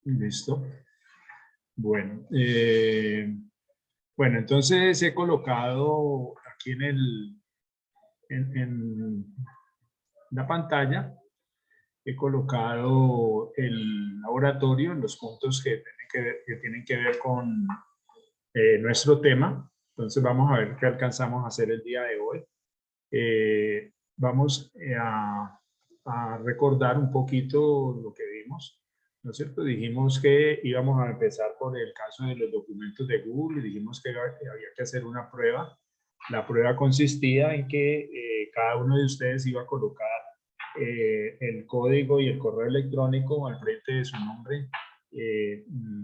Listo. Bueno, bueno, entonces he colocado aquí en la pantalla, he colocado el laboratorio en los puntos que tienen que ver con nuestro tema. Entonces vamos a ver qué alcanzamos a hacer el día de hoy. Vamos a recordar un poquito lo que vimos, ¿no es cierto? Dijimos que íbamos a empezar por el caso de los documentos de Google y dijimos que había que hacer una prueba. La prueba consistía en que cada uno de ustedes iba a colocar el código y el correo electrónico al frente de su nombre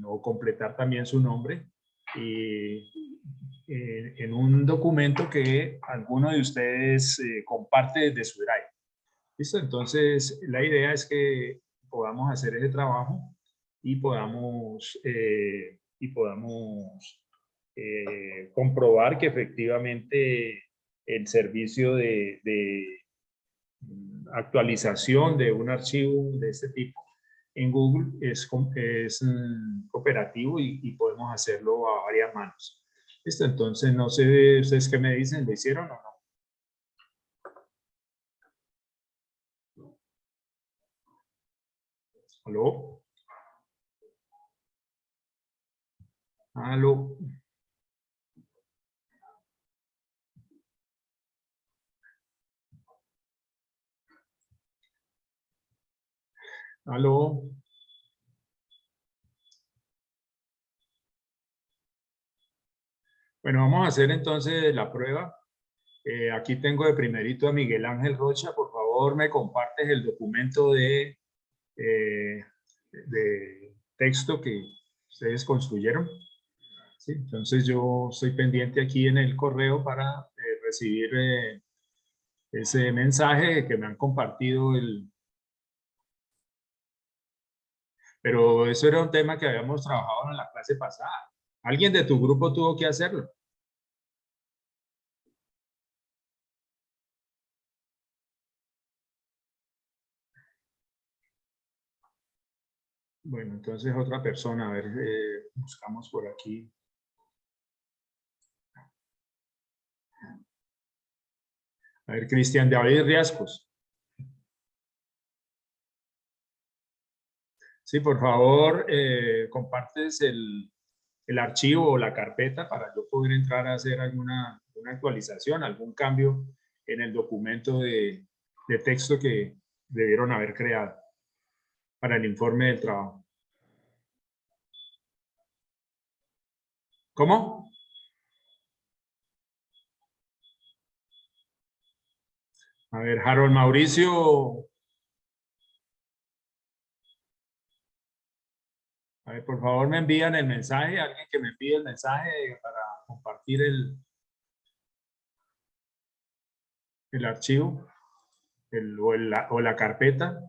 o completar también su nombre y en un documento que alguno de ustedes comparte desde su Drive. ¿Listo? Entonces, la idea es que podamos hacer ese trabajo y podamos comprobar que efectivamente el servicio de actualización de un archivo de este tipo en Google es cooperativo y podemos hacerlo a varias manos. ¿Listo? Entonces, no sé ustedes qué me dicen, ¿lo hicieron o no? ¿Aló? ¿Aló? ¿Aló? Bueno, vamos a hacer entonces la prueba. Aquí tengo de primerito a Miguel Ángel Rocha. Por favor, me compartes el documento de texto que ustedes construyeron. ¿Sí? Entonces yo estoy pendiente aquí en el correo para recibir ese mensaje que me han compartido. Pero eso era un tema que habíamos trabajado en la clase pasada. Alguien de tu grupo tuvo que hacerlo. Bueno, entonces otra persona, a ver, buscamos por aquí. A ver, Cristian David Riascos. Sí, por favor, compartes el archivo o la carpeta para yo poder entrar a hacer una actualización, algún cambio en el documento de texto que debieron haber creado para el informe del trabajo. ¿Cómo? A ver, Harold Mauricio. A ver, por favor, me envían el mensaje, alguien que me pide el mensaje para compartir el archivo o la carpeta.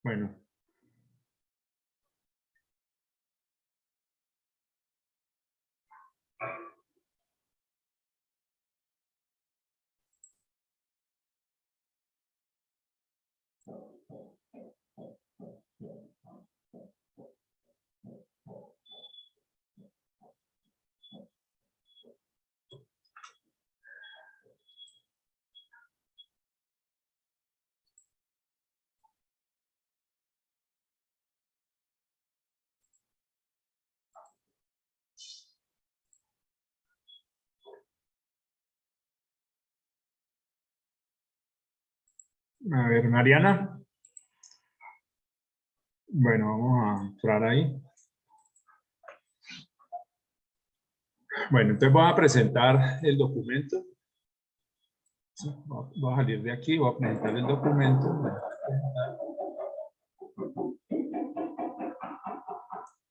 Bueno. A ver, Mariana. Bueno, vamos a entrar ahí. Bueno, entonces voy a presentar el documento. Voy a salir de aquí, voy a presentar el documento.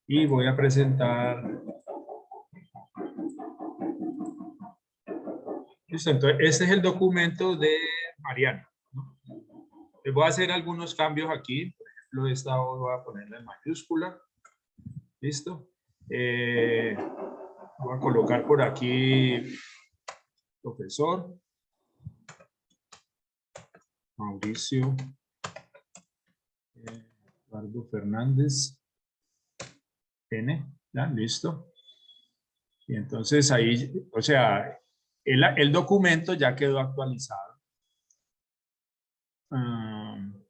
Y voy a presentar. Listo, entonces este es el documento de Mariana, ¿no? Les voy a hacer algunos cambios aquí. Por ejemplo, esta voy a ponerla en mayúscula. Listo. Voy a colocar por aquí profesor Mauricio Eduardo Fernández N. ¿Ya? Listo. Y entonces ahí, o sea, el documento ya quedó actualizado.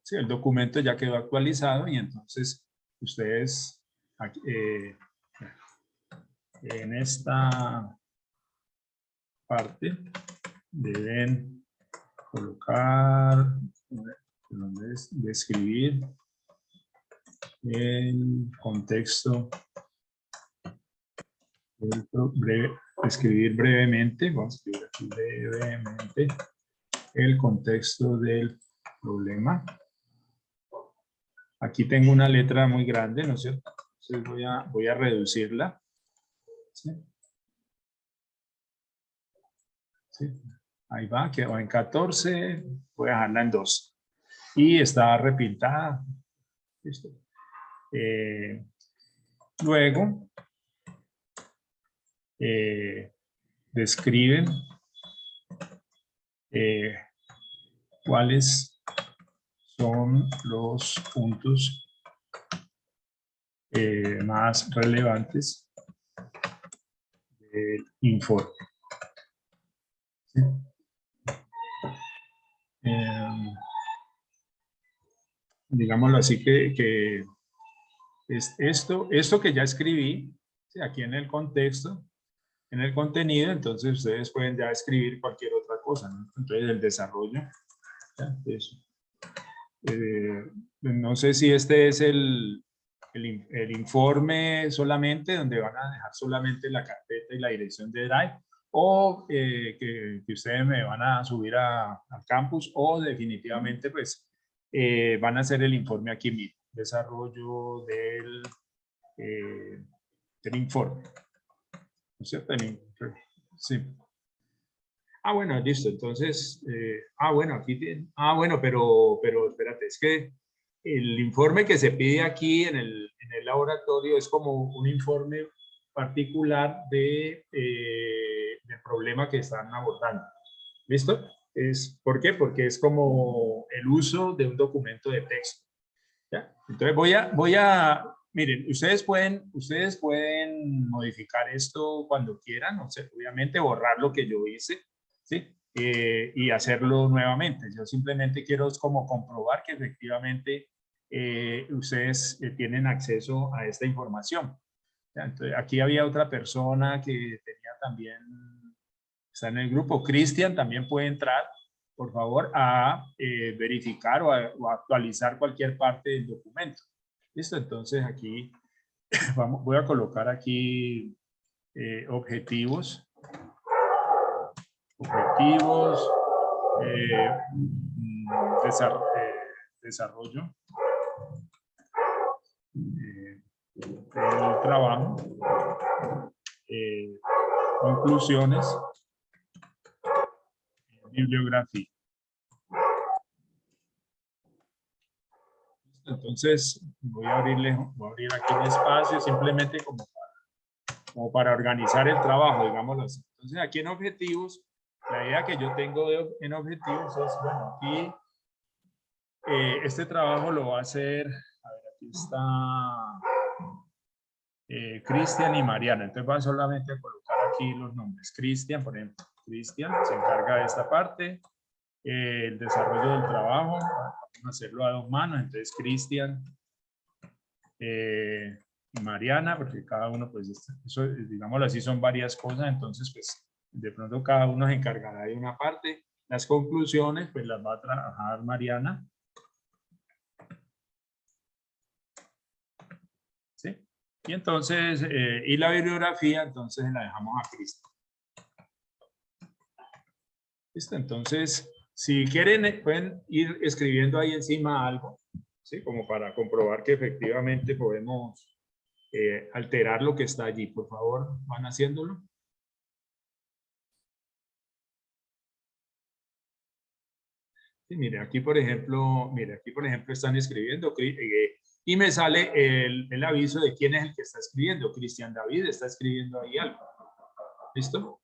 Sí, el documento ya quedó actualizado y entonces ustedes aquí, en esta parte deben colocar, describir el contexto, escribir brevemente, vamos a escribir aquí brevemente el contexto del problema. Aquí tengo una letra muy grande, ¿no es cierto? Entonces voy a reducirla. ¿Sí? ¿Sí? Ahí va, quedó en 14, voy a dejarla en 2. Y está repintada. ¿Listo? Luego, describen cuáles son los puntos más relevantes del informe. ¿Sí? Digámoslo así que es esto que ya escribí, ¿sí? Aquí en el contexto, en el contenido, entonces ustedes pueden ya escribir cualquier otra cosa, ¿no? Entonces el desarrollo, ¿ya? Eso. No sé si este es el informe solamente, donde van a dejar solamente la carpeta y la dirección de Drive, o que ustedes me van a subir al campus, o definitivamente pues van a hacer el informe aquí mismo, desarrollo del informe, ¿no es cierto? Sí. Ah, bueno, listo. Entonces, bueno, aquí tiene, bueno, pero espérate, es que el informe que se pide aquí en el laboratorio es como un informe particular del problema que están abordando. ¿Listo? ¿Por qué? Porque es como el uso de un documento de texto. ¿Ya? Entonces miren, ustedes pueden modificar esto cuando quieran, o sea, obviamente borrar lo que yo hice, ¿sí? Y hacerlo nuevamente. Yo simplemente quiero como comprobar que efectivamente ustedes tienen acceso a esta información. ¿Ya? Entonces, aquí había otra persona que tenía también, está en el grupo, Cristian, también puede entrar, por favor, a verificar o a actualizar cualquier parte del documento. Listo, entonces aquí voy a colocar aquí objetivos, desarrollo del trabajo, conclusiones, bibliografía. Entonces voy a abrir aquí un espacio simplemente como para organizar el trabajo, digámoslo así. Entonces aquí en objetivos, la idea que yo tengo en objetivos es, bueno, aquí este trabajo lo va a hacer, a ver, aquí está Cristian y Mariana. Entonces voy solamente a colocar aquí los nombres. Cristian, por ejemplo, Cristian se encarga de esta parte. El desarrollo del trabajo, vamos a hacerlo a 2 manos, entonces Cristian y Mariana, porque cada uno, pues, eso, digámoslo así, son varias cosas, entonces, pues, de pronto cada uno se encargará de una parte. Las conclusiones, pues, las va a trabajar Mariana. ¿Sí? Y entonces, y la bibliografía, entonces la dejamos a Cristian. ¿Listo? Entonces, si quieren, pueden ir escribiendo ahí encima algo, ¿sí? Como para comprobar que efectivamente podemos alterar lo que está allí. Por favor, van haciéndolo. Sí, mire, aquí por ejemplo, están escribiendo y me sale el aviso de quién es el que está escribiendo. Cristian David está escribiendo ahí algo. ¿Listo?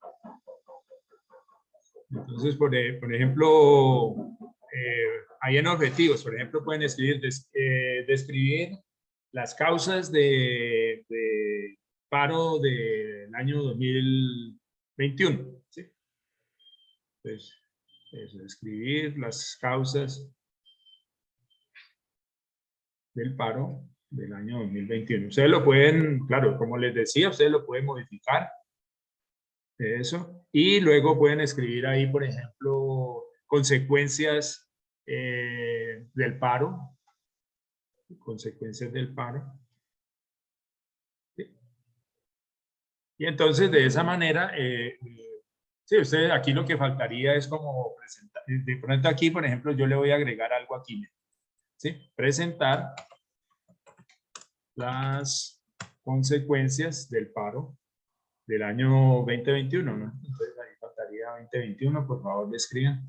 Entonces, por ejemplo, hay en objetivos, por ejemplo, pueden escribir, describir las causas de paro del año 2021. ¿Sí? Entonces, describir las causas del paro del año 2021. Ustedes lo pueden, claro, como les decía, ustedes lo pueden modificar eso y luego pueden escribir ahí, por ejemplo, consecuencias del paro, consecuencias del paro. ¿Sí? Y entonces de esa manera, sí, ustedes aquí lo que faltaría es como presentar, de pronto aquí, por ejemplo, yo le voy a agregar algo aquí, ¿sí? Presentar las consecuencias del paro del año 2021, ¿no? Entonces ahí faltaría 2021, por favor, describan.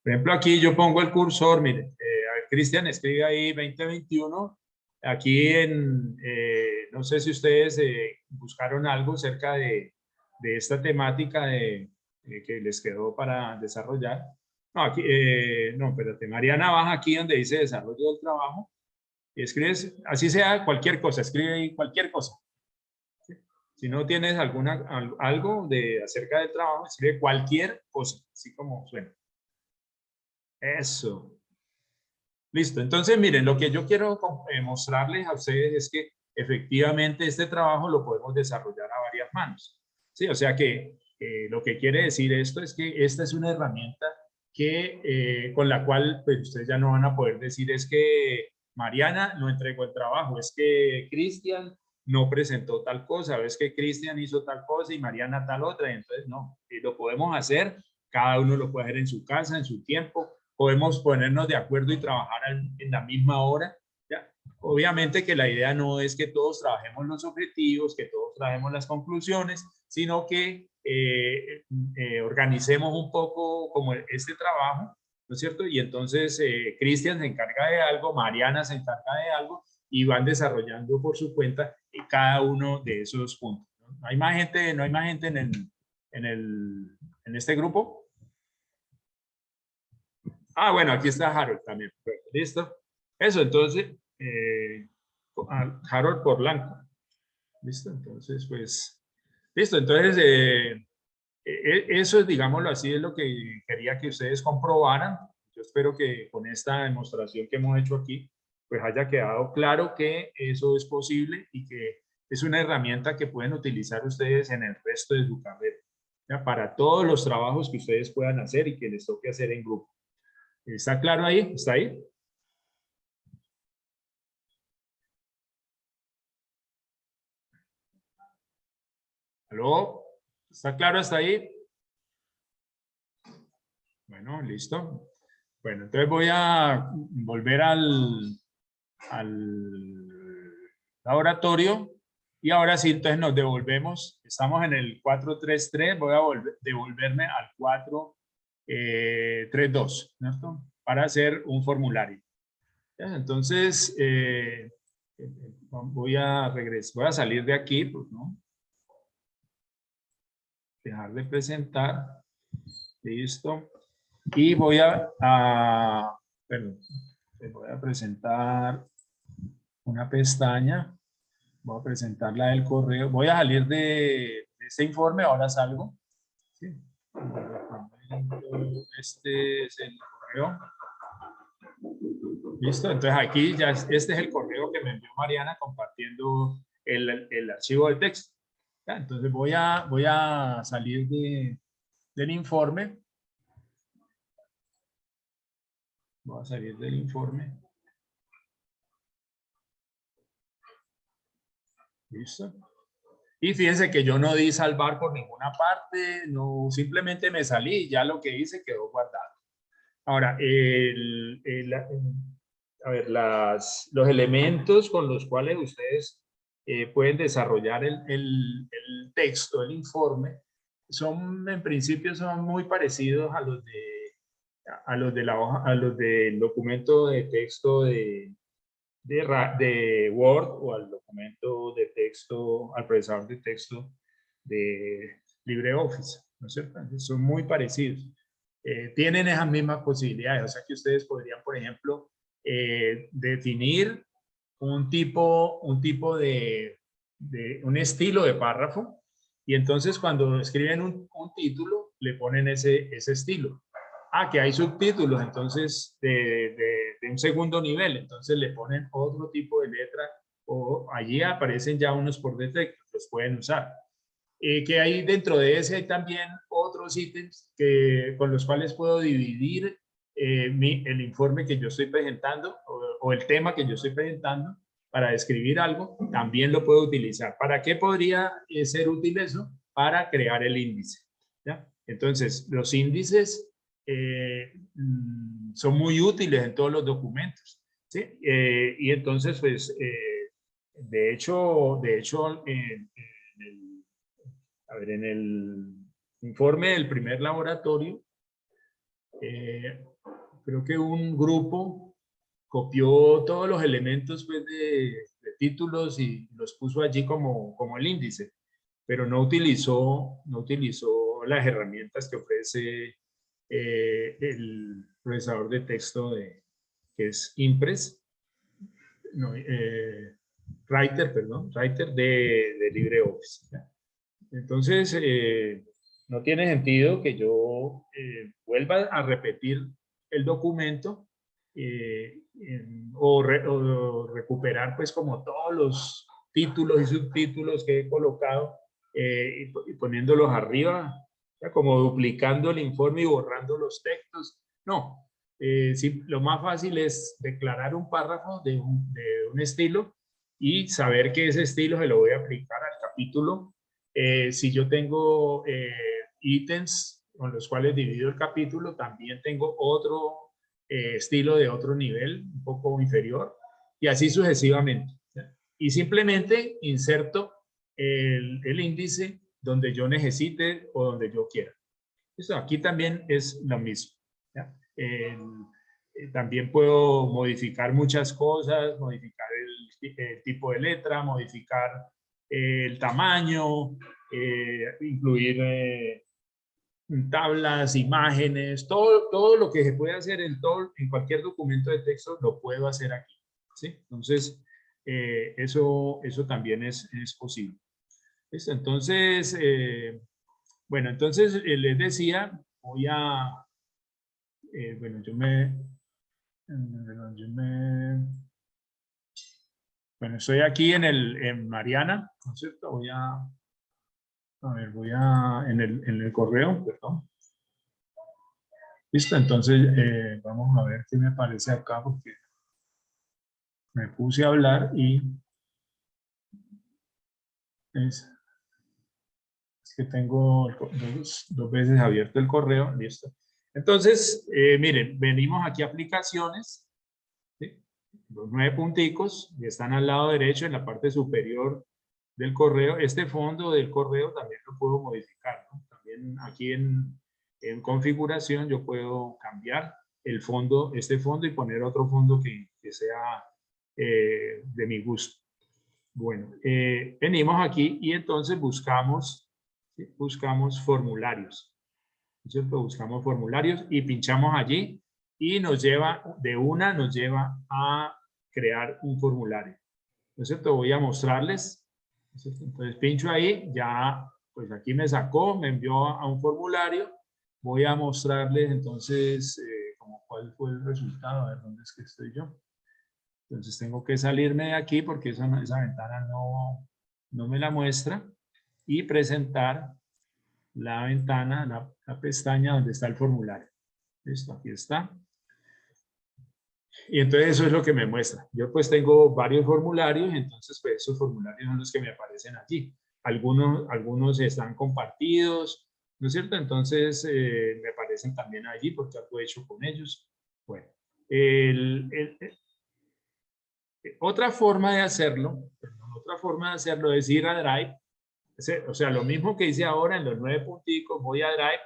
Por ejemplo, aquí yo pongo el cursor, mire, a ver, Cristian, escribe ahí 2021. Aquí no sé si ustedes buscaron algo cerca de esta temática que les quedó para desarrollar. No, aquí, no, espérate, Mariana, baja aquí donde dice desarrollo del trabajo y escribes, así sea cualquier cosa, escribe ahí cualquier cosa. Si no tienes algo acerca del trabajo, escribe cualquier cosa, así como suena. Eso. Listo. Entonces, miren, lo que yo quiero mostrarles a ustedes es que efectivamente este trabajo lo podemos desarrollar a varias manos. Sí, o sea que lo que quiere decir esto es que esta es una herramienta con la cual pues, ustedes ya no van a poder decir es que Mariana no entregó el trabajo, es que Cristian no presentó tal cosa, o es que Cristian hizo tal cosa y Mariana tal otra. Y entonces, no, lo podemos hacer, cada uno lo puede hacer en su casa, en su tiempo, podemos ponernos de acuerdo y trabajar en la misma hora. ¿Ya? Obviamente que la idea no es que todos trabajemos los objetivos, que todos trabajemos las conclusiones, sino que organicemos un poco como este trabajo, ¿no es cierto? Y entonces Cristian se encarga de algo, Mariana se encarga de algo y van desarrollando por su cuenta cada uno de esos puntos. ¿No? Hay más gente, no hay más gente en este grupo. Ah, bueno, aquí está Harold también. Listo. Eso, entonces, Harold por Blanco. Listo, entonces, pues, listo. Entonces, eso, digámoslo así, es lo que quería que ustedes comprobaran. Yo espero que con esta demostración que hemos hecho aquí, pues haya quedado claro que eso es posible y que es una herramienta que pueden utilizar ustedes en el resto de su carrera, ¿ya? Para todos los trabajos que ustedes puedan hacer y que les toque hacer en grupo. ¿Está claro ahí? ¿Está ahí? ¿Aló? ¿Está claro hasta ahí? Bueno, listo. Bueno, entonces voy a volver al laboratorio y ahora sí, entonces nos devolvemos. Estamos en el 433, voy a devolverme al 432, ¿cierto? Para hacer un formulario. ¿Ya? Entonces, voy a regresar, voy a salir de aquí, pues, ¿no? Dejar de presentar. Listo. Y bueno, les voy a presentar una pestaña. Voy a presentar la del correo. Voy a salir de este informe, ahora salgo. ¿Sí? Este es el correo. Listo, entonces aquí ya este es el correo que me envió Mariana compartiendo el archivo de texto. ¿Ya? Entonces voy a salir del informe. Voy a salir del informe. Listo. Y fíjense que yo no di salvar por ninguna parte, no, simplemente me salí y ya lo que hice quedó guardado. Ahora, a ver, los elementos con los cuales ustedes pueden desarrollar el texto, el informe, en principio son muy parecidos a los de la hoja, a los del documento de texto de Word o al documento de texto, al procesador de texto de LibreOffice, ¿no es cierto? Son muy parecidos. Tienen esas mismas posibilidades, o sea que ustedes podrían, por ejemplo, definir un tipo un estilo de párrafo, y entonces cuando escriben un título, le ponen ese estilo. Ah, que hay subtítulos, entonces de un segundo nivel, entonces le ponen otro tipo de letra, o allí aparecen ya unos por defecto, los pueden usar. Que hay dentro de ese hay también otros ítems con los cuales puedo dividir el informe que yo estoy presentando, o el tema que yo estoy presentando para describir algo, también lo puedo utilizar. ¿Para qué podría ser útil eso? Para crear el índice, ¿ya? Entonces, los índices son muy útiles en todos los documentos, ¿sí? Y entonces, pues, de hecho, en el informe del primer laboratorio, creo que un grupo copió todos los elementos, pues, de títulos y los puso allí como el índice, pero no utilizó las herramientas que ofrece el procesador de texto que es Impress, no, Writer de LibreOffice, ¿ya? Entonces, no tiene sentido que yo vuelva a repetir el documento o recuperar, pues, como todos los títulos y subtítulos que he colocado y poniéndolos arriba, ya, como duplicando el informe y borrando los textos. No, sí, lo más fácil es declarar un párrafo de un estilo y saber que ese estilo se lo voy a aplicar al capítulo. Si yo tengo ítems con los cuales divido el capítulo, también tengo otro estilo de otro nivel, un poco inferior, y así sucesivamente, ¿ya? Y simplemente inserto el índice donde yo necesite o donde yo quiera. Esto aquí también es lo mismo, ¿ya? También puedo modificar muchas cosas, modificar el tipo de letra, modificar el tamaño, incluir tablas, imágenes, todo lo que se puede hacer en cualquier documento de texto lo puedo hacer aquí, ¿sí? Entonces, eso también es posible. ¿Listo? Entonces, bueno, entonces les decía, bueno, bueno, estoy aquí en Mariana, ¿no es cierto? En el correo, perdón. Listo, entonces vamos a ver qué me parece acá, porque me puse a hablar y es que tengo dos veces abierto el correo. Listo. Entonces, miren, venimos aquí a aplicaciones, ¿sí? Los 9 punticos y están al lado derecho en la parte superior del correo. Este fondo del correo también lo puedo modificar, ¿no? También aquí en configuración yo puedo cambiar el fondo, este fondo, y poner otro fondo que sea de mi gusto. Bueno, venimos aquí y entonces buscamos, ¿sí? Buscamos formularios, ¿cierto? Buscamos formularios y pinchamos allí y nos lleva a crear un formulario, ¿no es cierto? Voy a mostrarles, ¿no es cierto? Entonces pincho ahí, ya, pues aquí me sacó, me envió a un formulario. Voy a mostrarles entonces como cuál fue el resultado, a ver dónde es que estoy yo. Entonces tengo que salirme de aquí porque esa ventana no me la muestra, y presentar la ventana, la pestaña donde está el formulario. Listo, aquí está. Y entonces eso es lo que me muestra. Yo pues tengo varios formularios, entonces pues esos formularios son los que me aparecen allí. Algunos están compartidos, ¿no es cierto? Entonces me aparecen también allí porque algo he hecho con ellos. Bueno, otra forma de hacerlo, es ir a Drive. O sea, lo mismo que hice ahora en los 9 punticos, voy a Drive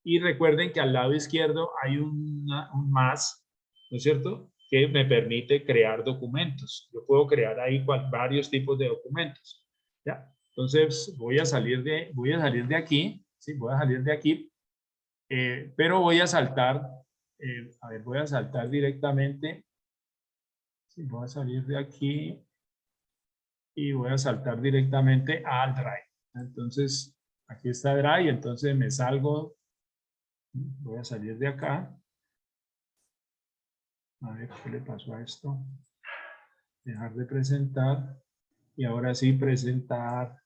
y recuerden que al lado izquierdo hay un más, ¿no es cierto? que me permite crear documentos. Yo puedo crear ahí varios tipos de documentos. ¿Ya? Entonces voy a salir de aquí, ¿sí? Voy a salir de aquí, pero voy a saltar, voy a saltar directamente, ¿sí? Voy a salir de aquí y voy a saltar directamente al Drive. Entonces, aquí está Drive, entonces me salgo, voy a salir de acá. A ver qué le pasó a esto. Dejar de presentar. Y ahora sí presentar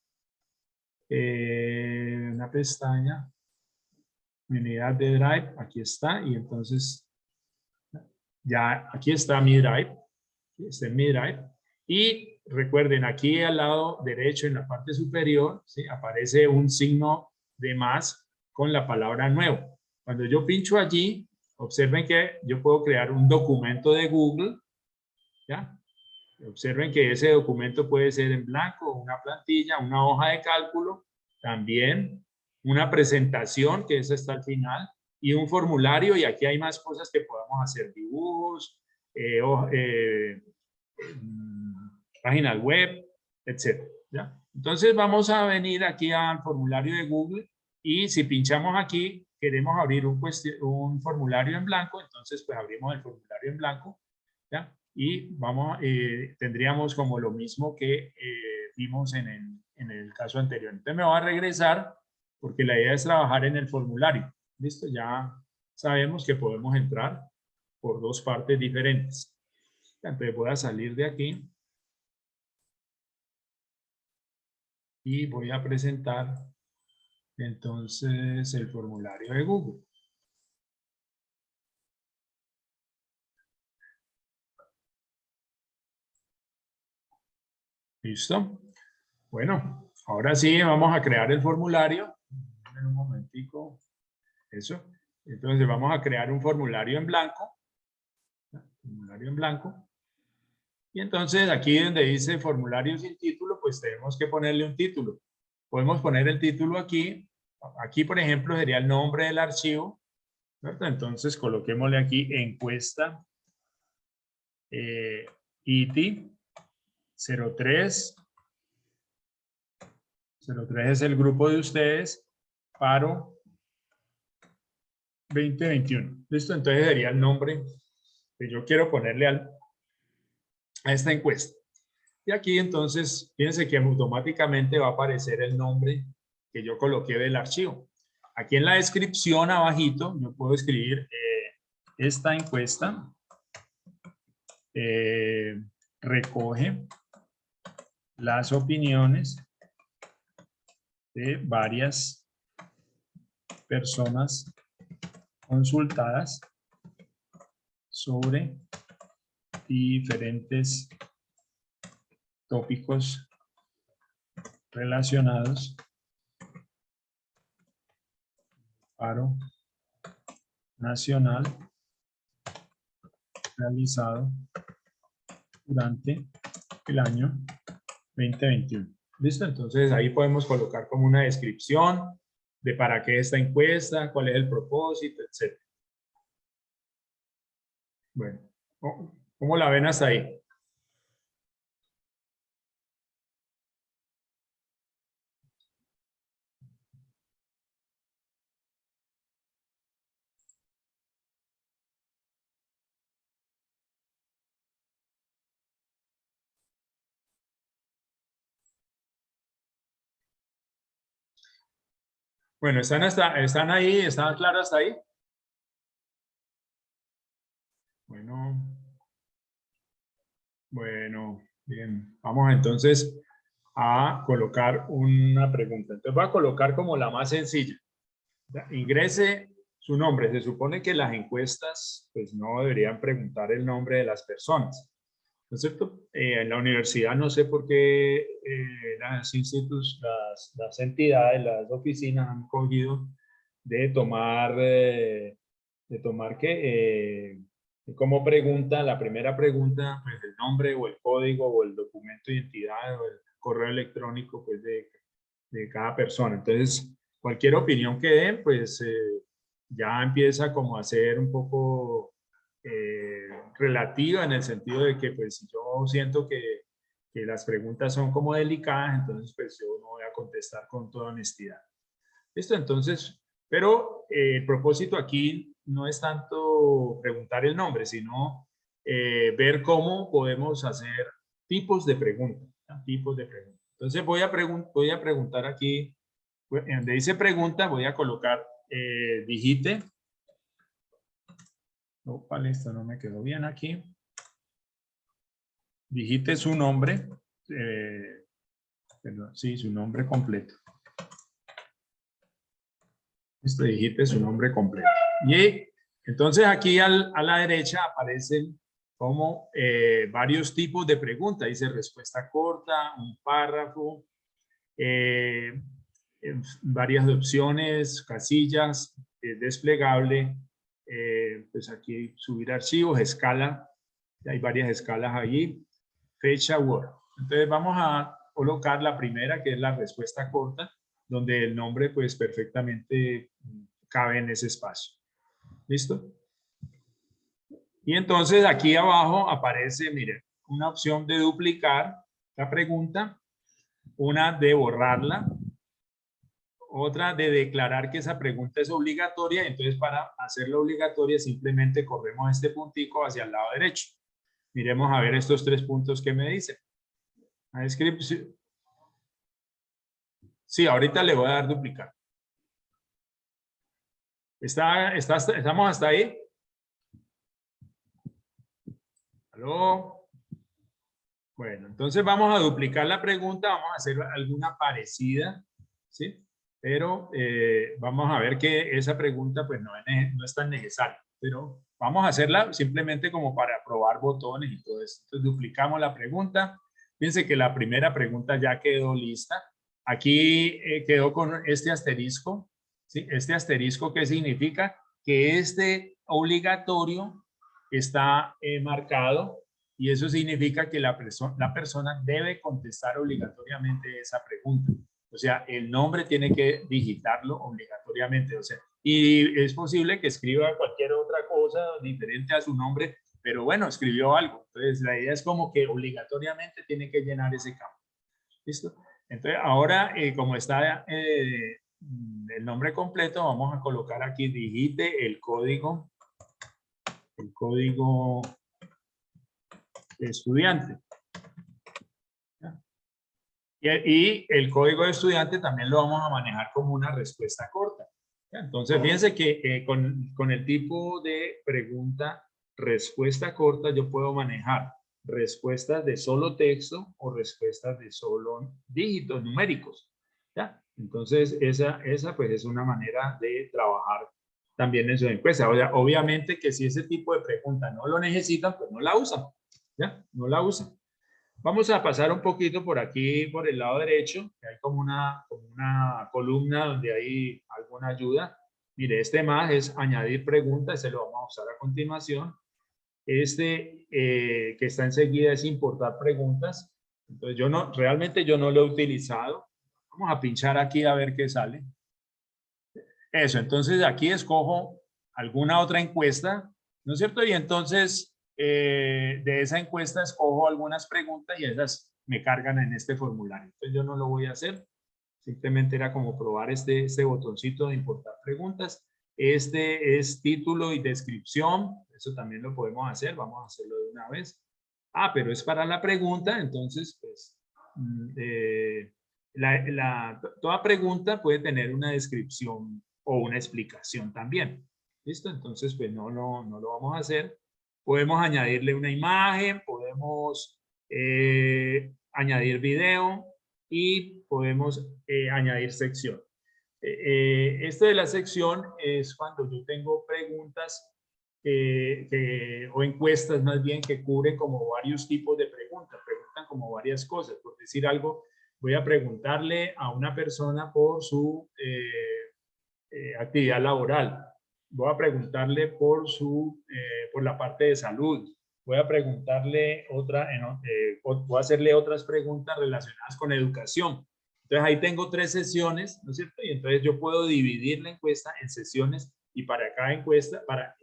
una pestaña. Mi unidad de Drive, aquí está. Y entonces ya aquí está mi Drive. Este es mi Drive. Y recuerden, aquí al lado derecho en la parte superior, ¿sí? Aparece un signo de más con la palabra nuevo. Cuando yo pincho allí, observen que yo puedo crear un documento de Google, ¿ya? Observen que ese documento puede ser en blanco, una plantilla, una hoja de cálculo, también una presentación, que esa está al final, y un formulario, y aquí hay más cosas que podamos hacer, dibujos, páginas web, etcétera, ¿ya? Entonces vamos a venir aquí al formulario de Google y si pinchamos aquí, queremos abrir un formulario en blanco, entonces pues abrimos el formulario en blanco, ¿ya? Y tendríamos como lo mismo que vimos en el caso anterior. Entonces me voy a regresar porque la idea es trabajar en el formulario. ¿Listo? Ya sabemos que podemos entrar por dos partes diferentes. Entonces voy a salir de aquí y voy a presentar entonces el formulario de Google. ¿Listo? Bueno, ahora sí vamos a crear el formulario. En un momentico. Eso. Entonces vamos a crear un formulario en blanco. Formulario en blanco. Y entonces aquí donde dice formulario sin título, pues tenemos que ponerle un título. Podemos poner el título aquí. Aquí, por ejemplo, sería el nombre del archivo, ¿verdad? Entonces coloquémosle aquí encuesta ITI 03. 03 es el grupo de ustedes. Paro 2021. ¿Listo? Entonces sería el nombre que yo quiero ponerle a esta encuesta. Y aquí entonces, fíjense que automáticamente va a aparecer el nombre que yo coloqué del archivo. Aquí en la descripción abajito yo puedo escribir esta encuesta recoge las opiniones de varias personas consultadas sobre diferentes tópicos relacionados paro nacional realizado durante el año 2021. ¿Listo? Entonces ahí podemos colocar como una descripción de para qué esta encuesta, cuál es el propósito, etc. Bueno, ¿cómo la ven hasta ahí? Bueno, ¿están ahí? ¿Están claros hasta ahí? Bueno, bien. Vamos entonces a colocar una pregunta. Entonces voy a colocar como la más sencilla. Ingrese su nombre. Se supone que las encuestas pues no deberían preguntar el nombre de las personas. ¿No es cierto? En la universidad no sé por qué las entidades, las oficinas han cogido de tomar como pregunta, la primera pregunta, pues el nombre o el código o el documento de identidad o el correo electrónico pues de cada persona. Entonces, cualquier opinión que den, pues ya empieza como a ser un poco relativa en el sentido de que pues si yo siento que las preguntas son como delicadas, entonces pues yo no voy a contestar con toda honestidad. ¿Listo? Entonces, pero el propósito aquí no es tanto preguntar el nombre, sino ver cómo podemos hacer tipos de preguntas, ¿no? Tipos de preguntas. Entonces voy a preguntar aquí, donde dice pregunta, voy a colocar digite. Opa, listo, no me quedó bien aquí. Digite su nombre, perdón, sí, su nombre completo. Listo, digite su nombre completo. Y entonces aquí a la derecha aparecen como varios tipos de preguntas. Dice respuesta corta, un párrafo, varias opciones, casillas, desplegable, pues aquí subir archivos, escala, hay varias escalas allí, fecha, Word. Entonces vamos a colocar la primera, que es la respuesta corta, donde el nombre pues perfectamente cabe en ese espacio. ¿Listo? Y entonces aquí abajo aparece, miren, una opción de duplicar la pregunta, una de borrarla, otra de declarar que esa pregunta es obligatoria. Entonces para hacerla obligatoria simplemente corremos este puntico hacia el lado derecho. Miremos a ver estos 3 puntos que me dicen. A descripción. Sí, ahorita le voy a dar duplicar. ¿Estamos hasta ahí? ¿Aló? Bueno, entonces vamos a duplicar la pregunta, vamos a hacer alguna parecida, ¿sí? Pero vamos a ver que esa pregunta pues no es tan necesaria, pero vamos a hacerla simplemente como para probar botones y todo eso. Entonces duplicamos la pregunta. Fíjense que la primera pregunta ya quedó lista. Aquí quedó con este asterisco, ¿sí? Este asterisco, ¿qué significa? Que este obligatorio está marcado. Y eso significa que la persona debe contestar obligatoriamente esa pregunta. O sea, el nombre tiene que digitarlo obligatoriamente. O sea, y es posible que escriba cualquier otra cosa diferente a su nombre, pero bueno, escribió algo. Entonces, la idea es como que obligatoriamente tiene que llenar ese campo. ¿Listo? Entonces, ahora, como está el nombre completo, vamos a colocar aquí, digite el código estudiante. Y el código de estudiante también lo vamos a manejar como una respuesta corta. Entonces, fíjense que con el tipo de pregunta respuesta corta yo puedo manejar respuestas de solo texto o respuestas de solo dígitos numéricos. ¿Ya? Entonces, esa pues es una manera de trabajar también en su encuesta. O sea, obviamente que si ese tipo de pregunta no lo necesitan, pues no la usan. ¿Ya? No la usan. Vamos a pasar un poquito por aquí, por el lado derecho, que hay como una columna donde hay alguna ayuda. Mire, este más es añadir preguntas, se lo vamos a usar a continuación. Este que está enseguida es importar preguntas. Entonces realmente yo no lo he utilizado. Vamos a pinchar aquí a ver qué sale. Eso, entonces aquí escojo alguna otra encuesta, ¿no es cierto? Y entonces de esa encuesta escojo algunas preguntas y esas me cargan en este formulario. Entonces yo no lo voy a hacer, simplemente era como probar este botoncito de importar preguntas. Este es título y descripción, eso también lo podemos hacer, vamos a hacerlo de una vez. Ah, pero es para la pregunta, entonces pues toda pregunta puede tener una descripción o una explicación también. ¿Listo? Entonces, pues no lo vamos a hacer. Podemos añadirle una imagen, podemos añadir video y podemos añadir sección. Esto de la sección es cuando yo tengo preguntas o encuestas más bien que cubren como varios tipos de preguntas, preguntan como varias cosas. Por decir algo, voy a preguntarle a una persona por su actividad laboral. Voy a preguntarle por la parte de salud. Voy a preguntarle voy a hacerle otras preguntas relacionadas con educación. Entonces ahí tengo 3 sesiones, ¿no es cierto? Y entonces yo puedo dividir la encuesta en sesiones y para cada encuesta, para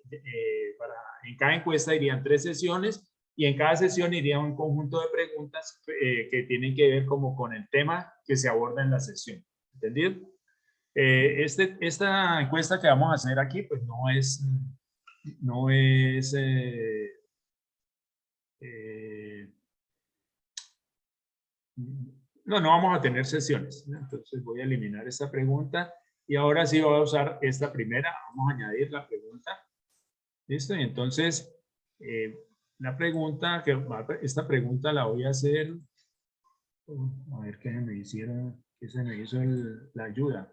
en cada encuesta irían 3 sesiones y en cada sesión iría un conjunto de preguntas que tienen que ver como con el tema que se aborda en la sesión. ¿Entendido? Esta encuesta que vamos a hacer aquí, pues no es no vamos a tener sesiones, ¿no? Entonces voy a eliminar esta pregunta y ahora sí voy a usar esta primera. Vamos a añadir la pregunta. ¿Listo? Y entonces, la pregunta, esta pregunta la voy a hacer. A ver qué se me hicieron, qué se me hizo la ayuda.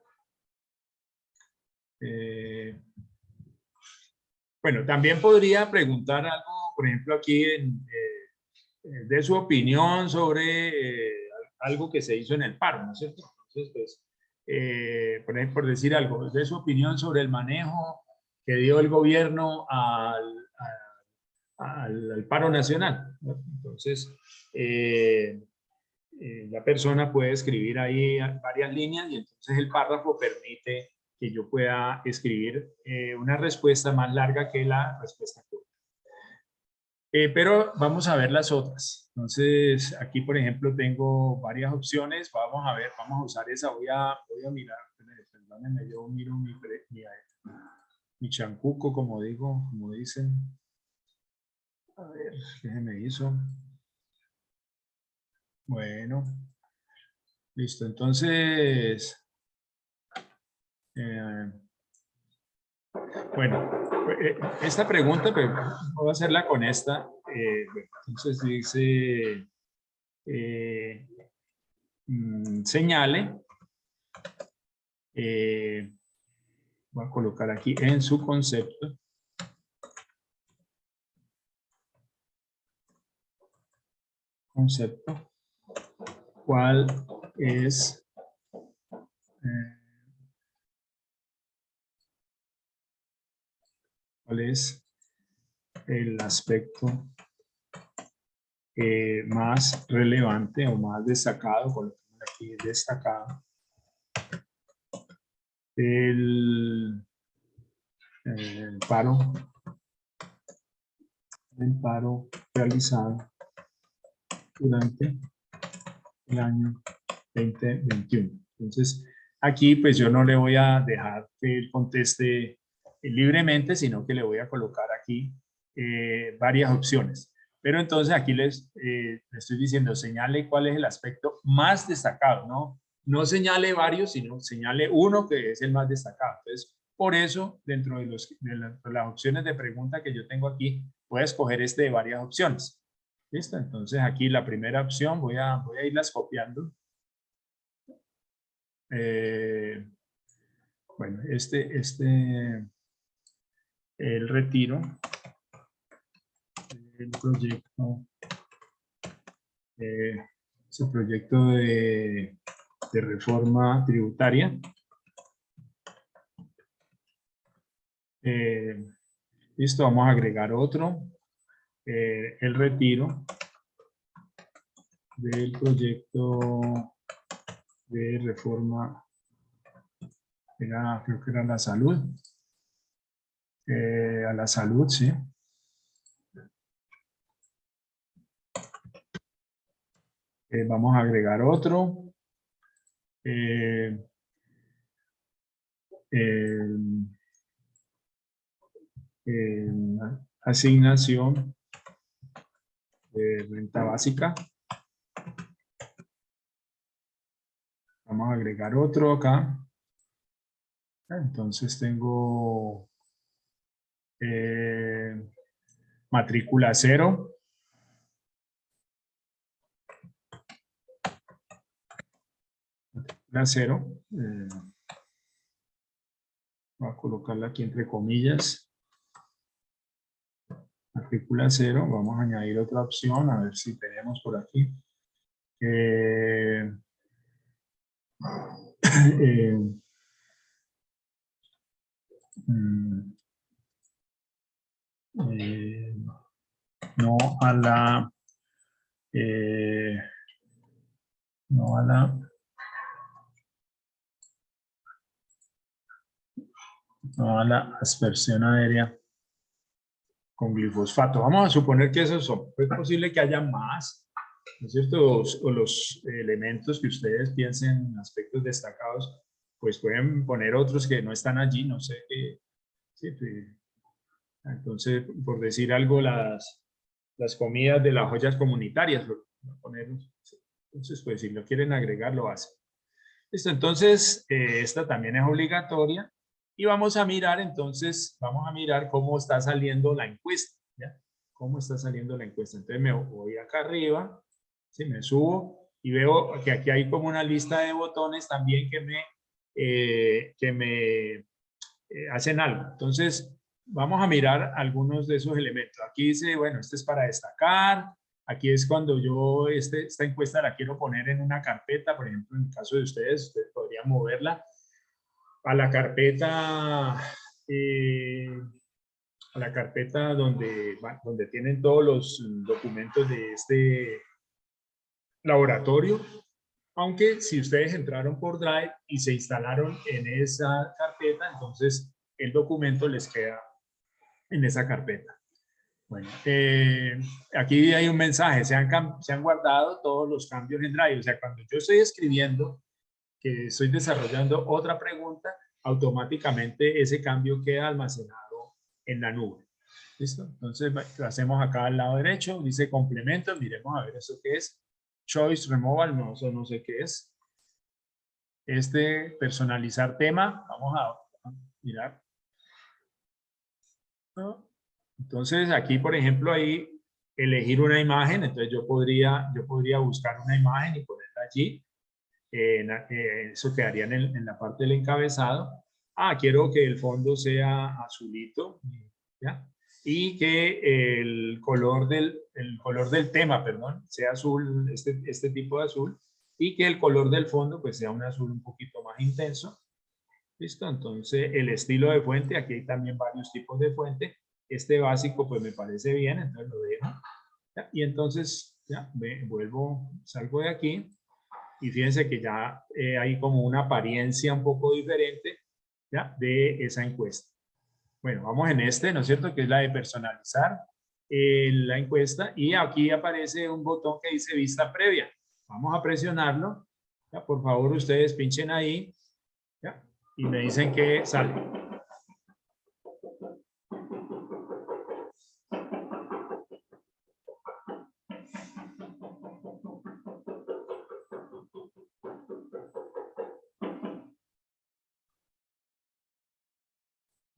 Bueno, también podría preguntar algo, por ejemplo, aquí de su opinión sobre algo que se hizo en el paro, ¿no es cierto? Entonces, pues, por ejemplo, por decir algo, de su opinión sobre el manejo que dio el gobierno al paro nacional, ¿no? Entonces, la persona puede escribir ahí varias líneas y entonces el párrafo permite que yo pueda escribir una respuesta más larga que la respuesta corta. Pero vamos a ver las otras. Entonces, aquí, por ejemplo, tengo varias opciones. Vamos a ver, vamos a usar esa. Voy a mirar, perdónenme, yo miro mi chancuco, como digo, como dicen. A ver, ¿qué se me hizo? Bueno, listo. Entonces, bueno, esta pregunta, pues, voy a hacerla con esta. Entonces dice, señale, voy a colocar aquí en su concepto, cuál es el aspecto más relevante o más destacado, colocamos aquí destacado, el paro realizado durante el año 2021. Entonces, aquí pues yo no le voy a dejar que él conteste libremente, sino que le voy a colocar aquí varias opciones. Pero entonces aquí les estoy diciendo, señale cuál es el aspecto más destacado, no señale varios, sino señale uno que es el más destacado. Entonces, por eso, dentro de las opciones de pregunta que yo tengo aquí, voy a escoger de varias opciones. ¿Listo? Entonces aquí la primera opción, voy a irlas copiando. Bueno, el retiro del proyecto, ese proyecto de reforma tributaria. Listo, vamos a agregar otro. El retiro del proyecto de reforma, creo que era la salud. A la salud, sí. Vamos a agregar otro. Asignación de renta básica. Vamos a agregar otro acá. Entonces tengo matrícula cero. Matrícula cero. Voy a colocarla aquí entre comillas. Matrícula cero. Vamos a añadir otra opción. A ver si tenemos por aquí. No a la no a la aspersión aérea con glifosfato. Vamos a suponer que esos son. Es posible que haya más, ¿no es cierto? O los elementos que ustedes piensen, aspectos destacados, pues pueden poner otros que no están allí, no sé qué. Sí, entonces, por decir algo, las comidas de las joyas comunitarias, poner, entonces, pues si lo quieren agregar, lo hacen. Listo, entonces, esta también es obligatoria. Y vamos a mirar, entonces, vamos a mirar cómo está saliendo la encuesta, ¿ya? Cómo está saliendo la encuesta. Entonces, me voy acá arriba, ¿sí? Me subo y veo que aquí hay como una lista de botones también que me hacen algo. Entonces, vamos a mirar algunos de esos elementos. Aquí dice, bueno, este es para destacar. Aquí es cuando yo esta encuesta la quiero poner en una carpeta. Por ejemplo, en el caso de ustedes podrían moverla a la carpeta donde tienen todos los documentos de este laboratorio. Aunque si ustedes entraron por Drive y se instalaron en esa carpeta, entonces el documento les queda en esa carpeta. Bueno, aquí hay un mensaje, se han guardado todos los cambios en Drive. O sea, cuando yo estoy escribiendo, que estoy desarrollando otra pregunta, automáticamente ese cambio queda almacenado en la nube. ¿Listo? Entonces, lo hacemos acá al lado derecho, dice complemento, miremos a ver eso qué es. Choice Removal, no, eso no sé qué es. Personalizar tema, vamos a mirar. Entonces, aquí, por ejemplo, ahí elegir una imagen, entonces yo podría buscar una imagen y ponerla allí. Eso quedaría en la parte del encabezado. Quiero que el fondo sea azulito, ¿ya? Y que el color del tema, perdón, sea azul, este tipo de azul, y que el color del fondo pues sea un azul un poquito más intenso. ¿Listo? Entonces, el estilo de fuente, aquí hay también varios tipos de fuente. Este básico pues me parece bien, entonces lo dejo. ¿Ya? Y entonces, ya, salgo de aquí. Y fíjense que ya hay como una apariencia un poco diferente, ¿ya?, de esa encuesta. Bueno, vamos en ¿no es cierto?, que es la de personalizar la encuesta, y aquí aparece un botón que dice vista previa. Vamos a presionarlo. ¿Ya? Por favor, ustedes pinchen ahí, ¿ya?, y me dicen que sale.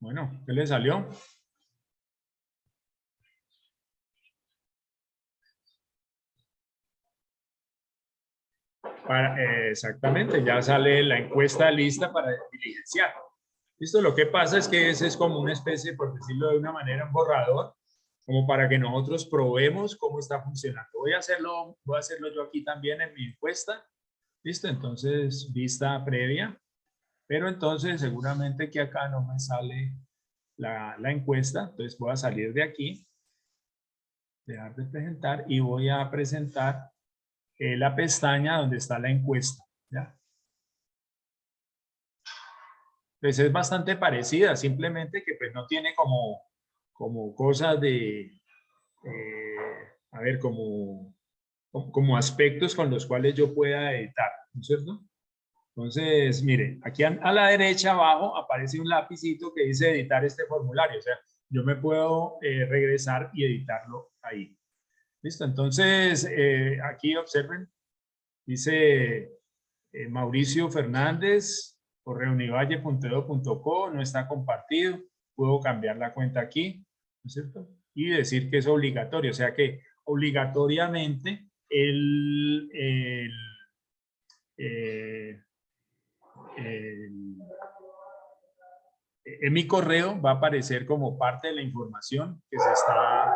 Bueno, ¿qué le salió? Exactamente, ya sale la encuesta lista para diligenciar. Listo, lo que pasa es que ese es como una especie, por decirlo de una manera, un borrador, como para que nosotros probemos cómo está funcionando. Voy a hacerlo yo aquí también en mi encuesta. Listo, entonces vista previa, pero entonces seguramente que acá no me sale la encuesta, entonces voy a salir de aquí, dejar de presentar y voy a presentar la pestaña donde está la encuesta, ¿ya? Pues es bastante parecida, simplemente que pues no tiene como cosas a ver, como aspectos con los cuales yo pueda editar, ¿no es cierto? Entonces, miren, aquí a la derecha abajo aparece un lapicito que dice editar este formulario, o sea, yo me puedo regresar y editarlo ahí. ¿Listo? Entonces, aquí observen, dice Mauricio Fernández, correonivalle.edu.co, no está compartido, puedo cambiar la cuenta aquí, ¿no es cierto? Y decir que es obligatorio, o sea que obligatoriamente en mi correo va a aparecer como parte de la información que se está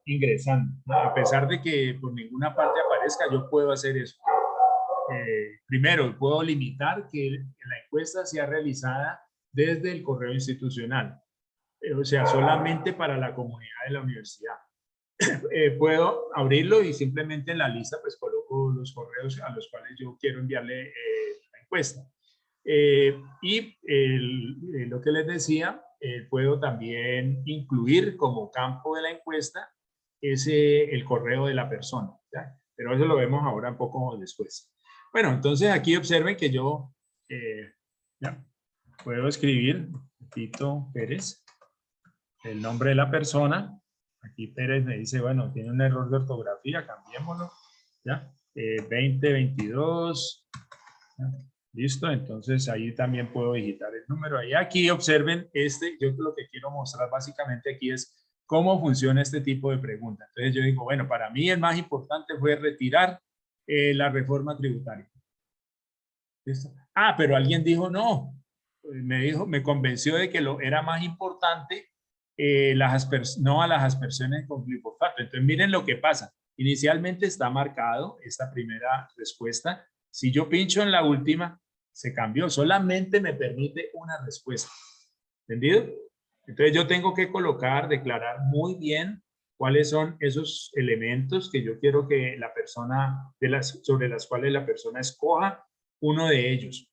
ingresando, ¿no? A pesar de que por ninguna parte aparezca, yo puedo hacer eso. Primero, puedo limitar que la encuesta sea realizada desde el correo institucional, o sea, solamente para la comunidad de la universidad. Puedo abrirlo y simplemente en la lista pues coloco los correos a los cuales yo quiero enviarle la encuesta. Y lo que les decía, puedo también incluir como campo de la encuesta el correo de la persona, ¿ya? Pero eso lo vemos ahora un poco después. Bueno, entonces aquí observen que yo ya, puedo escribir Tito Pérez, el nombre de la persona. Aquí Pérez me dice, bueno, tiene un error de ortografía, cambiémoslo, ¿ya? 2022, ¿ya? Listo, entonces ahí también puedo digitar el número. Ahí aquí observen yo lo que quiero mostrar básicamente aquí es cómo funciona este tipo de preguntas. Entonces yo digo, bueno, para mí el más importante fue retirar la reforma tributaria. ¿Listo? Ah, pero alguien dijo no. Me convenció de que era más importante no a las aspersiones con glifosato. Entonces miren lo que pasa. Inicialmente está marcado esta primera respuesta. Si yo pincho en la última, se cambió. Solamente me permite una respuesta. ¿Entendido? Entonces yo tengo que declarar muy bien cuáles son esos elementos que yo quiero que la persona, sobre las cuales la persona escoja uno de ellos,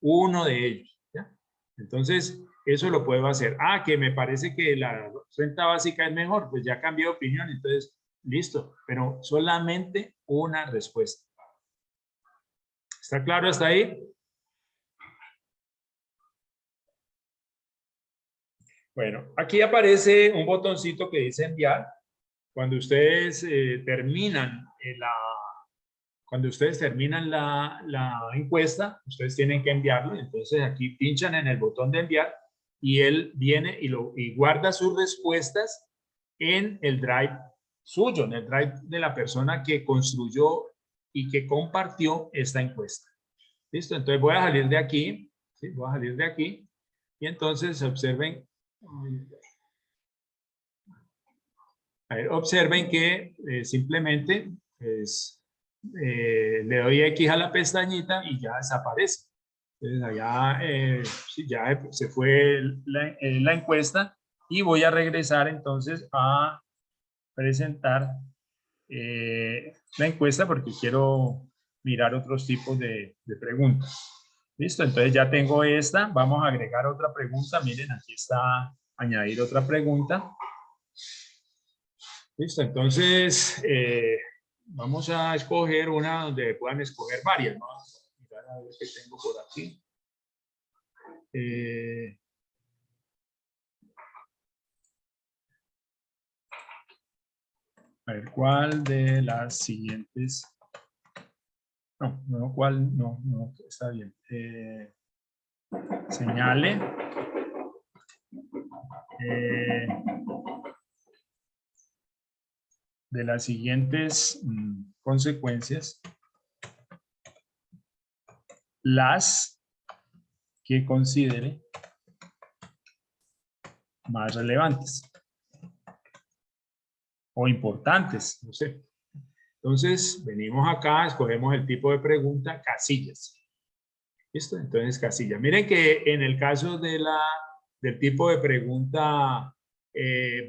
¿ya? Entonces, eso lo puedo hacer. Ah, que me parece que la renta básica es mejor, pues ya cambié de opinión, entonces, listo, pero solamente una respuesta. ¿Está claro hasta ahí? Bueno, aquí aparece un botoncito que dice enviar. Cuando ustedes terminan la encuesta, ustedes tienen que enviarlo. Entonces aquí pinchan en el botón de enviar y él viene y guarda sus respuestas en el drive suyo, en el drive de la persona que construyó y que compartió esta encuesta. ¿Listo? Entonces voy a salir de aquí. ¿Sí? Voy a salir de aquí. Y entonces observen. Observen que simplemente pues, le doy X a la pestañita y ya desaparece. Entonces allá sí, ya se fue la encuesta y voy a regresar entonces a presentar la encuesta porque quiero mirar otros tipos de preguntas. Listo, entonces ya tengo esta. Vamos a agregar otra pregunta. Miren, aquí está añadir otra pregunta. Listo, entonces vamos a escoger una donde puedan escoger varias, ¿no? Mirar a ver qué tengo por aquí. A ver, ¿cuál de las siguientes? No, está bien. Señale. De las siguientes consecuencias, las que considere más relevantes o importantes, no sé. Entonces, venimos acá, escogemos el tipo de pregunta, casillas. ¿Listo? Entonces, casillas. Miren que en el caso del tipo de pregunta,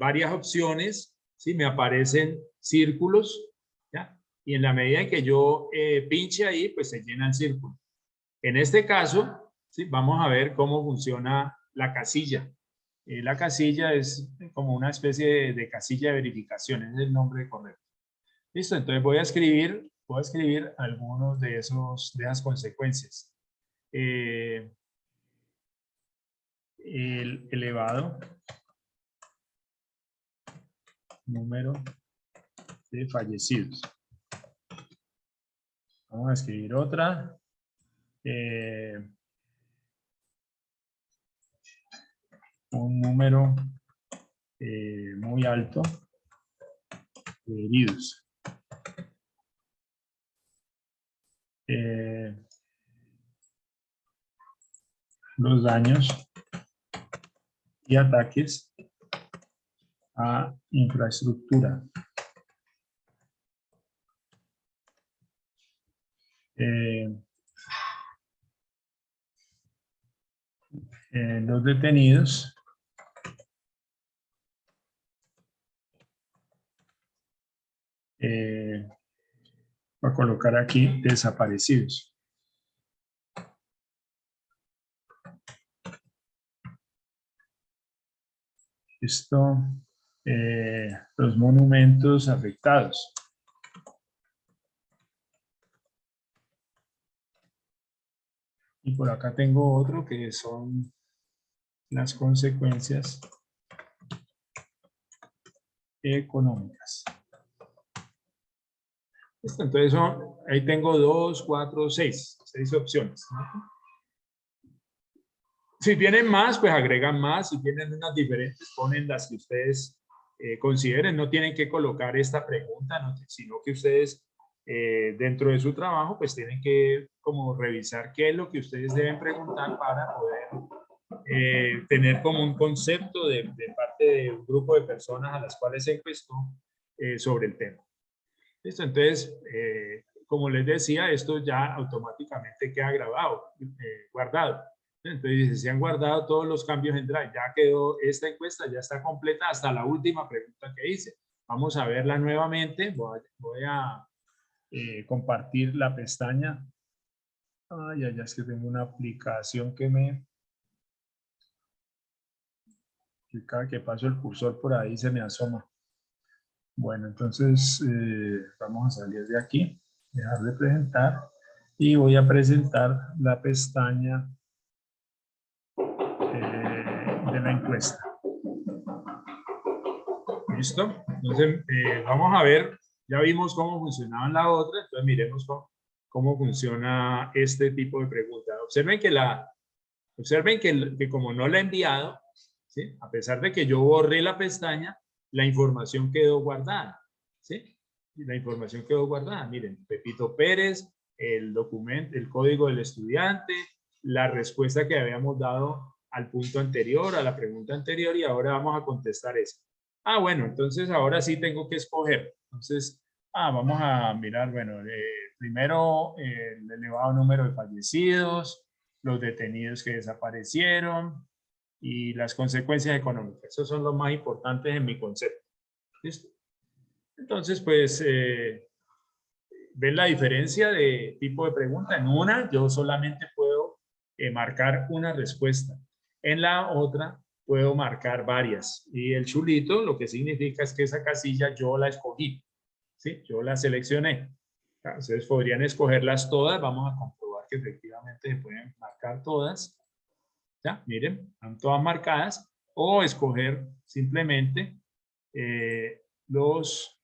varias opciones, ¿sí? Me aparecen círculos, ¿ya? Y en la medida en que yo pinche ahí, pues se llena el círculo. En este caso, ¿sí? Vamos a ver cómo funciona la casilla. La casilla es como una especie de casilla de verificación, es el nombre correcto. Listo, entonces voy a escribir algunos de esas consecuencias. El elevado número de fallecidos. Vamos a escribir otra. Un número muy alto de heridos. Los daños y ataques a infraestructura. Los detenidos voy a colocar aquí desaparecidos. Esto, los monumentos afectados. Y por acá tengo otro que son las consecuencias económicas. Listo, entonces ahí tengo 2, 4, 6 opciones, ¿no? Si tienen más, pues agregan más. Si tienen unas diferentes, ponen las que ustedes consideren. No tienen que colocar esta pregunta, ¿no? Sino que ustedes dentro de su trabajo, pues tienen que como revisar qué es lo que ustedes deben preguntar para poder tener como un concepto de parte de un grupo de personas a las cuales se encuestó sobre el tema. ¿Listo? Entonces, como les decía, esto ya automáticamente queda grabado, guardado. Entonces, se han guardado todos los cambios en Drive. Ya quedó esta encuesta, ya está completa hasta la última pregunta que hice. Vamos a verla nuevamente. Voy a compartir la pestaña. Ay, ay, es que tengo una aplicación que cada que paso el cursor por ahí se me asoma. Bueno, entonces vamos a salir de aquí, dejar de presentar y voy a presentar la pestaña de la encuesta. ¿Listo? Entonces vamos a ver, ya vimos cómo funcionaba la otra, entonces miremos cómo funciona este tipo de pregunta. Observen que como no la he enviado, ¿sí? A pesar de que yo borré la pestaña, la información quedó guardada, ¿sí? La información quedó guardada. Miren, Pepito Pérez, el documento, el código del estudiante, la respuesta que habíamos dado al punto anterior, a la pregunta anterior, y ahora vamos a contestar eso. Ah, bueno, entonces ahora sí tengo que escoger. Entonces, vamos a mirar, bueno, primero el elevado número de fallecidos, los detenidos que desaparecieron y las consecuencias económicas. Esos son los más importantes en mi concepto. ¿Listo? Entonces, pues, ven la diferencia de tipo de pregunta. En una, yo solamente puedo marcar una respuesta. En la otra, puedo marcar varias. Y el chulito, lo que significa es que esa casilla yo la escogí. ¿Sí? Yo la seleccioné. Entonces, podrían escogerlas todas. Vamos a comprobar que efectivamente se pueden marcar todas. ¿Ya? Miren, están todas marcadas. O escoger simplemente los...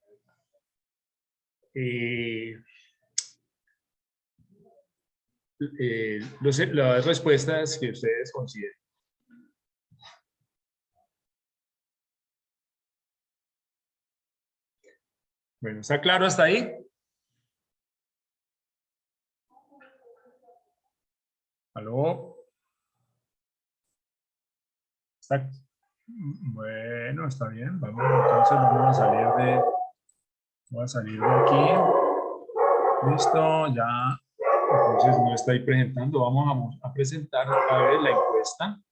las respuestas que ustedes consideren. Bueno, ¿está claro hasta ahí? ¿Aló? ¿Está? Bueno, está bien. Entonces voy a salir de aquí. Listo, ya. Entonces no está ahí presentando. Vamos a presentar otra vez la encuesta.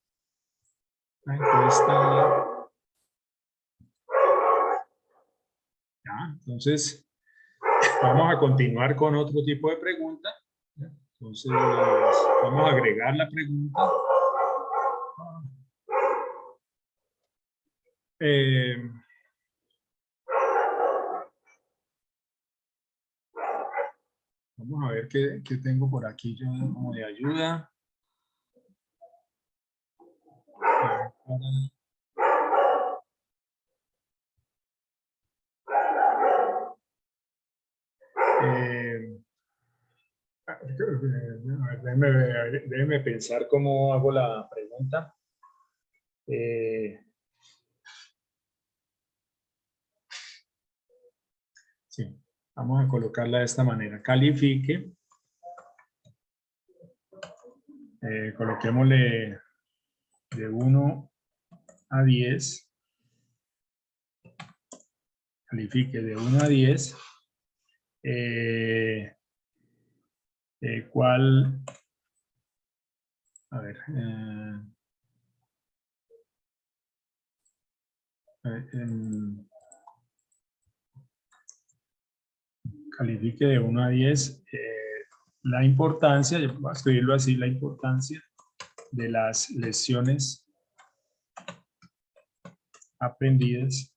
La encuesta. Ya, entonces vamos a continuar con otro tipo de pregunta. Entonces vamos a agregar la pregunta. Vamos a ver qué tengo por aquí yo como de ayuda. Déjeme pensar cómo hago la pregunta. Sí, vamos a colocarla de esta manera. Califique. Coloquémosle de 1 a 10. Califique de 1 a 10. ¿Cuál? A ver. Califique de 1 a 10. La importancia, yo voy a escribirlo así, la importancia de las lesiones aprendidas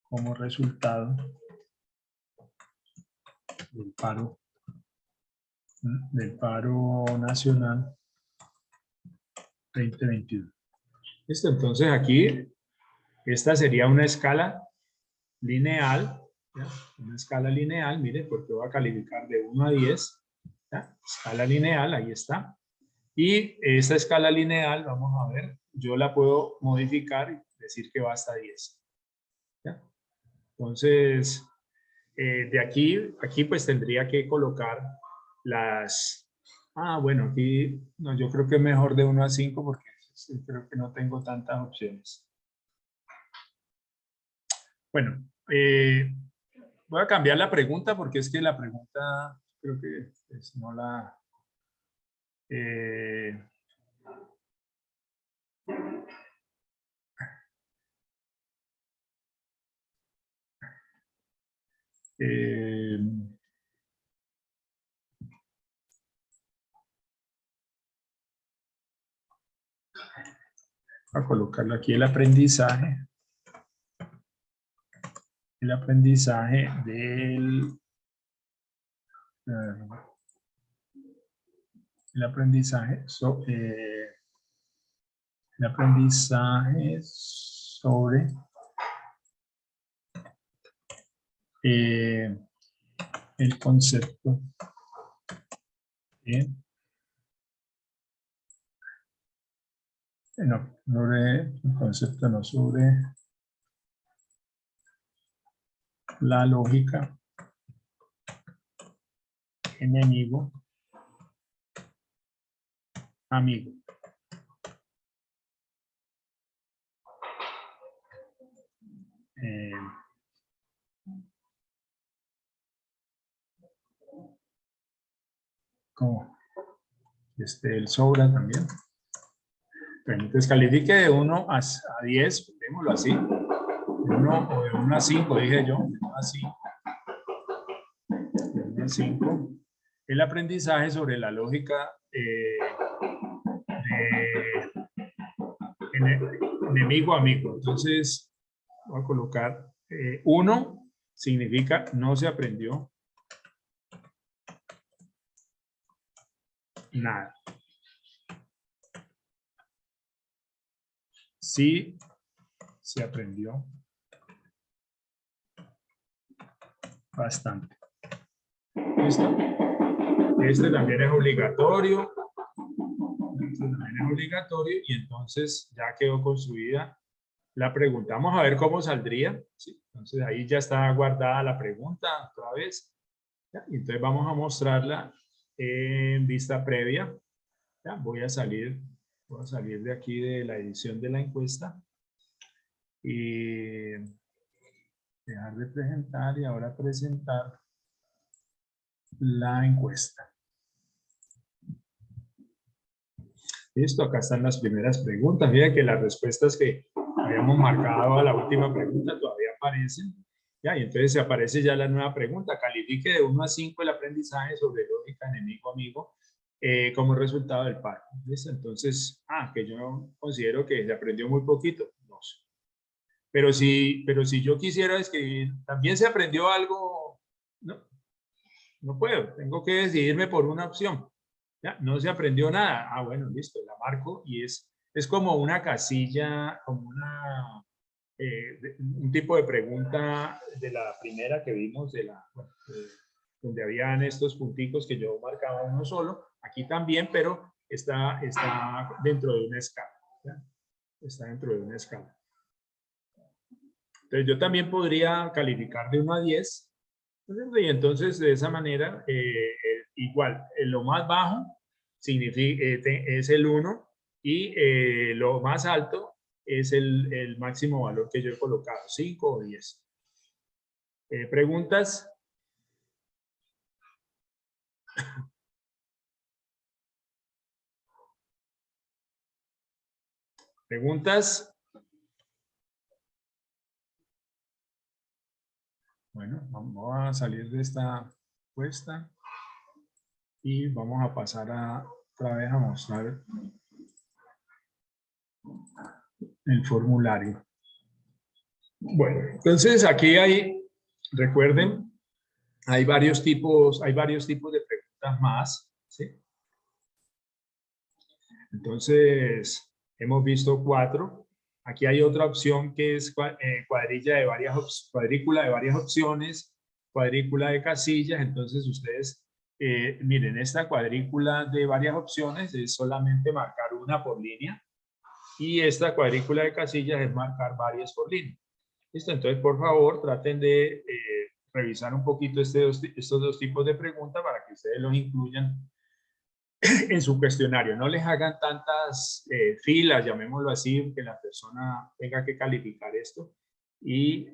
como resultado del paro nacional 2021. Listo, entonces aquí esta sería una escala lineal, ¿ya? Una escala lineal, mire, porque voy a calificar de 1 a 10, ¿ya? Escala lineal, ahí está. Y esta escala lineal, vamos a ver, yo la puedo modificar y decir que va hasta 10. ¿Ya? Entonces, de aquí pues tendría que colocar las... bueno, aquí no, yo creo que es mejor de 1 a 5 porque creo que no tengo tantas opciones. Bueno, voy a cambiar la pregunta porque es que la pregunta creo que pues, no la... a colocarlo aquí el aprendizaje del el aprendizaje sobre el concepto sobre la lógica enemigo amigo. Como el sobra también. Bueno, entonces califique de 1 a 10, démoslo así. De 1 o de 1 a 5, dije yo. De 1 a 5. De 1 a 5. El aprendizaje sobre la lógica enemigo amigo. Entonces, voy a colocar 1 significa no se aprendió nada. Sí se aprendió bastante. ¿Listo? Este también es obligatorio. Este también es obligatorio y entonces ya quedó construida la pregunta. Vamos a ver cómo saldría. ¿Sí? Entonces ahí ya está guardada la pregunta otra vez. ¿Ya? Y entonces vamos a mostrarla en vista previa. ¿Ya? Voy a salir de aquí de la edición de la encuesta y dejar de presentar y ahora presentar la encuesta. Listo, acá están las primeras preguntas. Mira que las respuestas que habíamos marcado a la última pregunta todavía aparecen. Ya, y entonces se aparece ya la nueva pregunta. Califique de 1 a 5 el aprendizaje sobre lógica enemigo-amigo como resultado del paro. ¿Listo? Entonces, que yo considero que se aprendió muy poquito. No sé. Pero si yo quisiera escribir, ¿también se aprendió algo? No, no puedo. Tengo que decidirme por una opción. Ya, no se aprendió nada. Bueno, listo, la marco y es como una casilla, como un tipo de pregunta de la primera que vimos, donde habían estos punticos que yo marcaba uno solo. Aquí también, pero está dentro de una escala. ¿Ya? Está dentro de una escala. Entonces yo también podría calificar de 1 a 10. Y entonces de esa manera, igual, lo más bajo significa, es el 1 y lo más alto es el máximo valor que yo he colocado, 5 o 10. ¿Preguntas? ¿Preguntas? Bueno, vamos a salir de esta encuesta y vamos a pasar otra vez a mostrar el formulario. Bueno, entonces aquí hay, recuerden, hay varios tipos de preguntas más, ¿sí? Entonces, hemos visto 4. Aquí hay otra opción que es cuadrícula de varias opciones, cuadrícula de casillas. Entonces, ustedes, miren, esta cuadrícula de varias opciones es solamente marcar una por línea y esta cuadrícula de casillas es marcar varias por línea. ¿Listo? Entonces, por favor, traten de revisar un poquito estos dos tipos de preguntas para que ustedes los incluyan en su cuestionario. No les hagan tantas filas, llamémoslo así, que la persona tenga que calificar esto y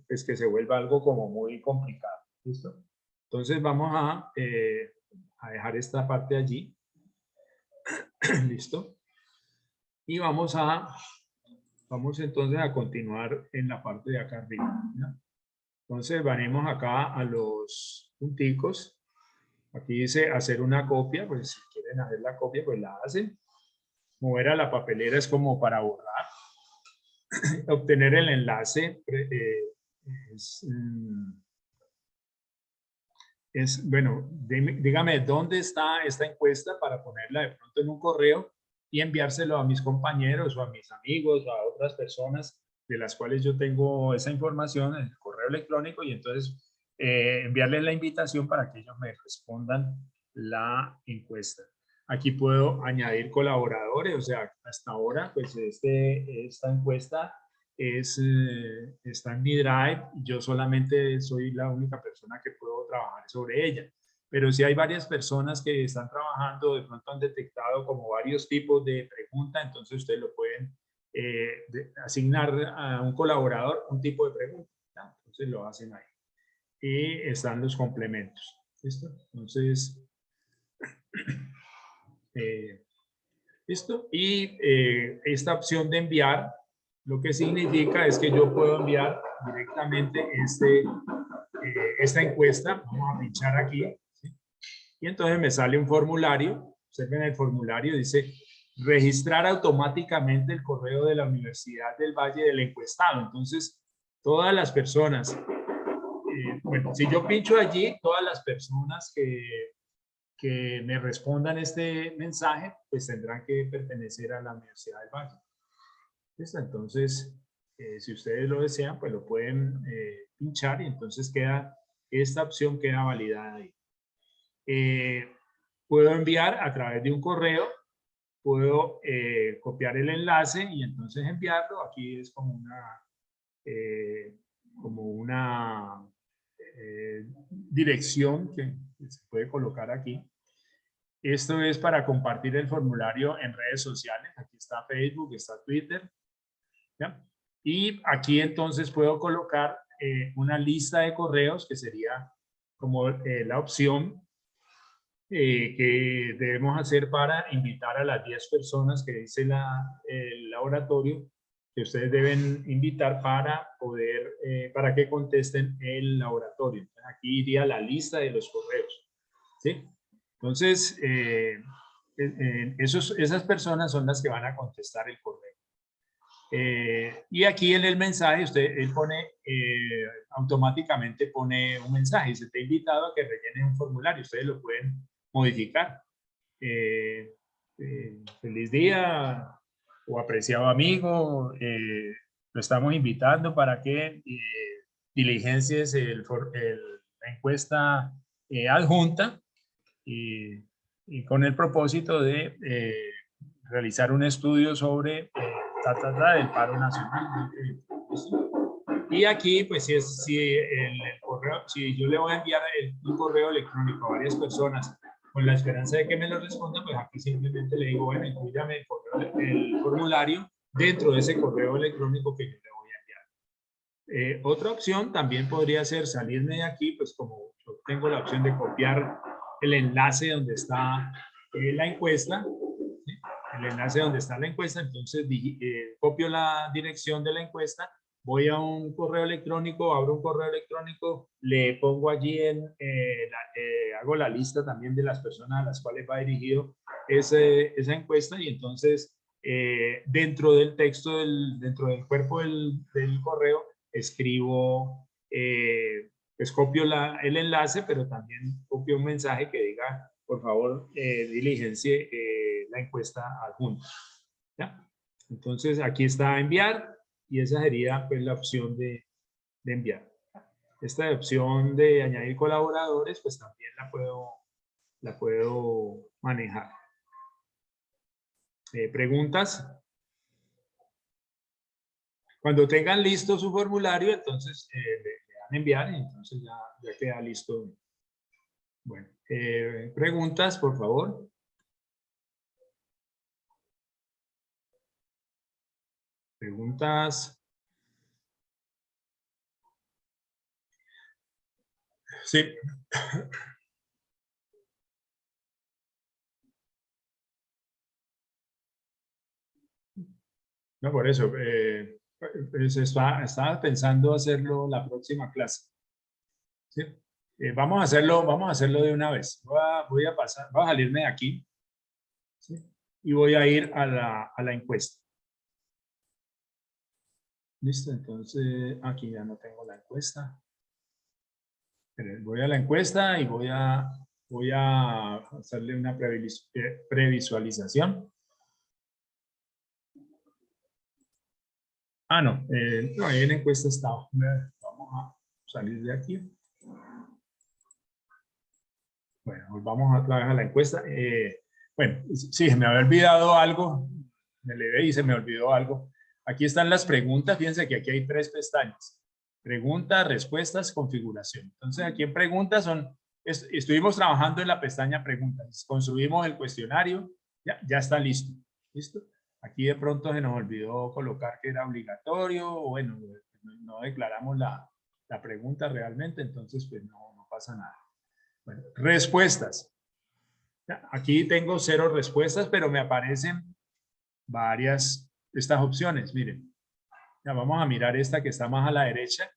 pues que se vuelva algo como muy complicado. ¿Listo? Entonces vamos a dejar esta parte allí. ¿Listo? Y vamos entonces a continuar en la parte de acá arriba, ¿ya? Entonces vanemos acá a los punticos. Aquí dice hacer una copia, pues si quieren hacer la copia, pues la hacen. Mover a la papelera es como para borrar. Obtener el enlace bueno, dígame dónde está esta encuesta para ponerla de pronto en un correo y enviárselo a mis compañeros o a mis amigos o a otras personas de las cuales yo tengo esa información en el correo electrónico y entonces enviarles la invitación para que ellos me respondan la encuesta. Aquí puedo añadir colaboradores, o sea, hasta ahora pues esta encuesta está en mi Drive y yo solamente soy la única persona que puedo trabajar sobre ella. Pero si hay varias personas que están trabajando, de pronto han detectado como varios tipos de preguntas, entonces ustedes lo pueden asignar a un colaborador un tipo de pregunta, ¿no? Entonces lo hacen ahí. Y están los complementos. ¿Listo? Entonces, ¿listo? Y esta opción de enviar, lo que significa es que yo puedo enviar directamente esta encuesta. Vamos a pinchar aquí, ¿sí? Y entonces me sale un formulario. Observen el formulario, dice registrar automáticamente el correo de la Universidad del Valle del encuestado. Entonces, todas las personas, bueno, si yo pincho allí, todas las personas que me respondan este mensaje, pues tendrán que pertenecer a la Universidad del Valle. ¿Listo? Entonces, si ustedes lo desean, pues lo pueden pinchar y entonces esta opción queda validada ahí. Puedo enviar a través de un correo, puedo copiar el enlace y entonces enviarlo. Aquí es como una dirección que se puede colocar aquí. Esto es para compartir el formulario en redes sociales. Aquí está Facebook, está Twitter, ¿ya? Y aquí entonces puedo colocar una lista de correos que sería como la opción que debemos hacer para invitar a las 10 personas que dice el laboratorio que ustedes deben invitar para poder, para que contesten el laboratorio. Entonces, aquí iría la lista de los correos, ¿sí? Entonces, esas personas son las que van a contestar el correo. Y aquí en el mensaje, él pone, automáticamente pone un mensaje, dice, te he invitado a que rellenes un formulario, ustedes lo pueden modificar. Feliz día o apreciado amigo, lo estamos invitando para que diligencies la encuesta adjunta y con el propósito de realizar un estudio sobre del paro nacional. Y aquí, pues, si yo le voy a enviar un correo electrónico a varias personas con la esperanza de que me lo respondan, pues aquí simplemente le digo, bueno, inclúyame el formulario dentro de ese correo electrónico que yo le voy a enviar. Otra opción también podría ser salirme de aquí, pues como yo tengo la opción de copiar el enlace donde está la encuesta, ¿sí? El enlace donde está la encuesta, entonces copio la dirección de la encuesta, voy a un correo electrónico, abro un correo electrónico, le pongo allí hago la lista también de las personas a las cuales va dirigido esa encuesta y entonces dentro del texto, dentro del cuerpo del correo, escribo, pues copio el enlace, pero también copio un mensaje que diga, por favor, diligencie la encuesta adjunta. ¿Ya? Entonces, aquí está enviar, y esa sería pues la opción de enviar. Esta opción de añadir colaboradores, pues también la puedo manejar. Preguntas. Cuando tengan listo su formulario, entonces le dan enviar y entonces ya queda listo. Bueno, preguntas, por favor. Preguntas. Sí. No, por eso. Pues estaba pensando hacerlo la próxima clase. ¿Sí? Vamos a hacerlo de una vez. Voy a salirme de aquí. ¿Sí? Y voy a ir a la encuesta. Listo, entonces aquí ya no tengo la encuesta. Voy a la encuesta y voy a hacerle una previsualización. No, ahí en la encuesta estaba. Vamos a salir de aquí. Bueno, volvamos otra vez a la encuesta. Bueno, sí, me había olvidado algo. Me leí y se me olvidó algo. Aquí están las preguntas. Fíjense que aquí hay 3 pestañas. Preguntas, respuestas, configuración. Entonces, aquí en preguntas estuvimos trabajando en la pestaña preguntas. Construimos el cuestionario. Ya está listo. ¿Listo? Aquí de pronto se nos olvidó colocar que era obligatorio. O bueno, no declaramos la pregunta realmente. Entonces, pues no pasa nada. Bueno, respuestas. Aquí tengo 0 respuestas, pero me aparecen varias estas opciones. Miren, ya vamos a mirar esta que está más a la derecha.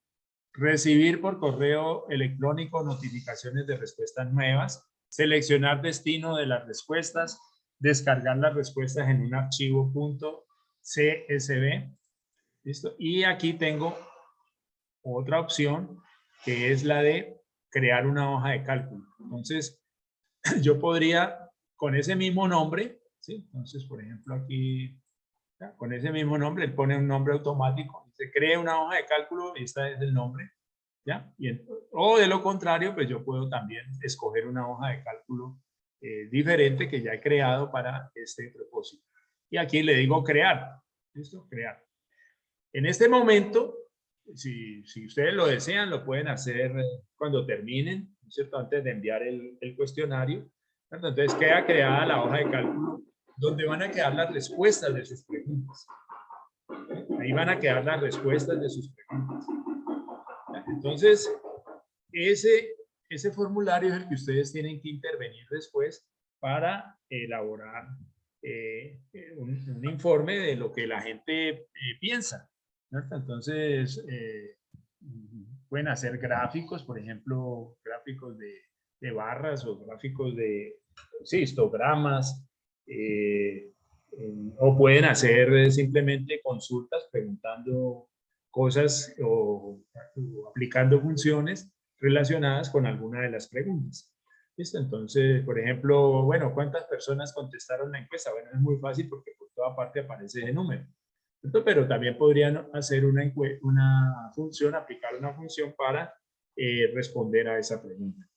Recibir por correo electrónico notificaciones de respuestas nuevas. Seleccionar destino de las respuestas. Descargar las respuestas en un archivo .csv. ¿Listo? Y aquí tengo otra opción que es la de crear una hoja de cálculo. Entonces, yo podría, con ese mismo nombre, ¿sí? Entonces, por ejemplo, aquí, ¿ya? Con ese mismo nombre, él pone un nombre automático, se crea una hoja de cálculo, este es el nombre, ¿ya? O de lo contrario, pues yo puedo también escoger una hoja de cálculo diferente que ya he creado para este propósito. Y aquí le digo crear, ¿listo? Crear. En este momento, si ustedes lo desean, lo pueden hacer cuando terminen, ¿no es cierto? Antes de enviar el cuestionario. Entonces queda creada la hoja de cálculo donde van a quedar las respuestas de sus preguntas. Ahí van a quedar las respuestas de sus preguntas. Entonces, ese formulario es el que ustedes tienen que intervenir después para elaborar un informe de lo que la gente piensa. ¿Cierto? Entonces, pueden hacer gráficos, por ejemplo, gráficos de barras o gráficos de histogramas, o pueden hacer simplemente consultas preguntando cosas o aplicando funciones relacionadas con alguna de las preguntas. ¿Listo? Entonces, por ejemplo, bueno, ¿cuántas personas contestaron la encuesta? Bueno, es muy fácil porque por toda parte aparece ese número. ¿Cierto? Pero también podrían hacer una función, aplicar una función para responder a esa pregunta.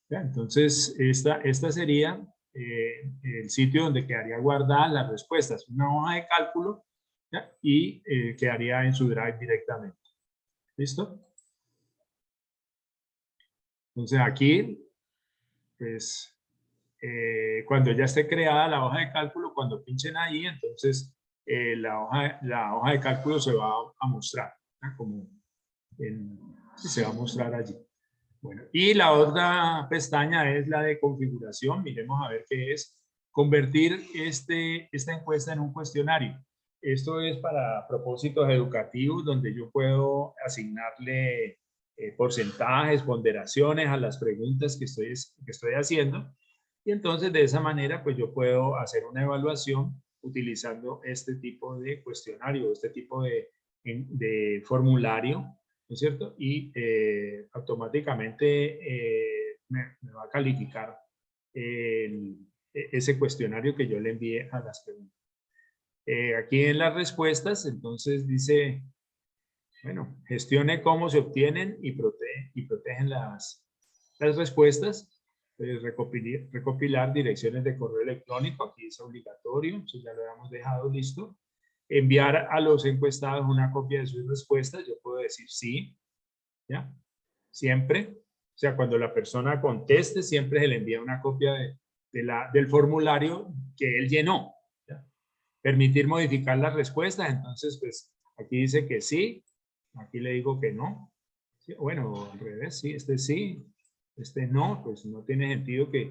¿Ya? Entonces, esta sería el sitio donde quedaría guardada las respuestas, una hoja de cálculo, ¿ya? Y quedaría en su Drive directamente. ¿Listo? Entonces aquí, pues, cuando ya esté creada la hoja de cálculo, cuando pinchen ahí, entonces la hoja de cálculo se va a mostrar, ¿no? Como se va a mostrar allí. Bueno, y la otra pestaña es la de configuración. Miremos a ver qué es. Convertir esta encuesta en un cuestionario. Esto es para propósitos educativos donde yo puedo asignarle porcentajes, ponderaciones a las preguntas que estoy haciendo. Y entonces de esa manera pues yo puedo hacer una evaluación utilizando este tipo de cuestionario, este tipo de formulario, ¿no es cierto? Y automáticamente me va a calificar ese cuestionario que yo le envié a las preguntas. Aquí en las respuestas, entonces dice, bueno, gestione cómo se obtienen y protegen las respuestas. Recopilar direcciones de correo electrónico, aquí es obligatorio, eso ya lo habíamos dejado listo. Enviar a los encuestados una copia de sus respuestas, yo puedo decir sí, ¿ya? Siempre, o sea, cuando la persona conteste, siempre se le envía una copia del formulario que él llenó, ¿ya? Permitir modificar las respuestas, entonces, pues, aquí dice que sí, aquí le digo que no. Sí, bueno, al revés, sí, este no, pues no tiene sentido que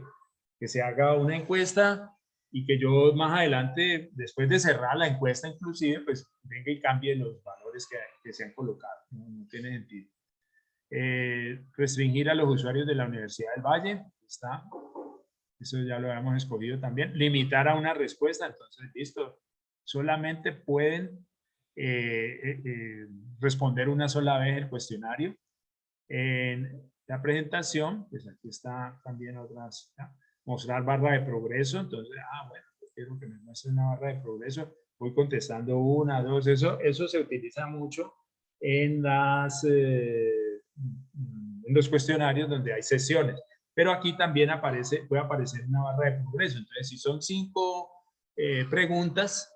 se haga una encuesta y que yo más adelante, después de cerrar la encuesta inclusive, pues venga y cambie los valores que se han colocado. No tiene sentido. Restringir a los usuarios de la Universidad del Valle, está. Eso ya lo habíamos escogido también. Limitar a una respuesta, entonces, listo. Solamente pueden responder una sola vez el cuestionario. En la presentación, pues aquí está también otras, ¿ya? Mostrar barra de progreso, entonces, bueno, yo quiero que me muestre una barra de progreso, voy contestando una, dos, eso se utiliza mucho en en los cuestionarios donde hay sesiones, pero aquí también puede aparecer una barra de progreso, entonces si son 5 preguntas,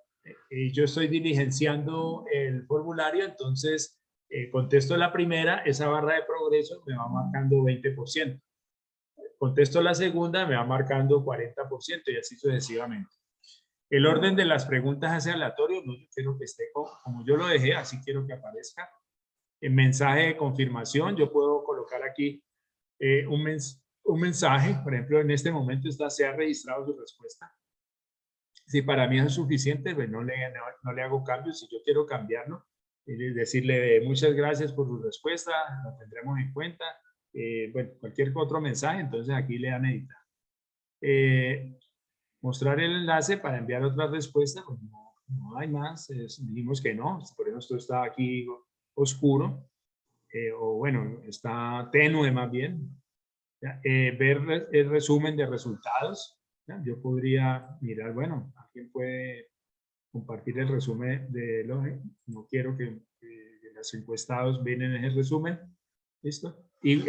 yo estoy diligenciando el formulario, entonces contesto la primera, esa barra de progreso me va marcando 20%. Contesto la segunda, me va marcando 40% y así sucesivamente. El orden de las preguntas es aleatorio, no, yo quiero que esté como yo lo dejé, así quiero que aparezca. En mensaje de confirmación, yo puedo colocar aquí un mensaje, por ejemplo, en este momento se ha registrado su respuesta. Si para mí es suficiente, pues no le hago cambios. Si yo quiero cambiarlo, decirle muchas gracias por su respuesta, lo tendremos en cuenta. Bueno, cualquier otro mensaje, entonces aquí le dan editar. Mostrar el enlace para enviar otra respuesta, pues no hay más. Dijimos que no, por eso esto está aquí oscuro, o bueno, está tenue más bien. Ver el resumen de resultados. ¿Ya? Yo podría mirar, bueno, alguien puede compartir el resumen de los, no quiero que los encuestados vean ese resumen, ¿listo? Y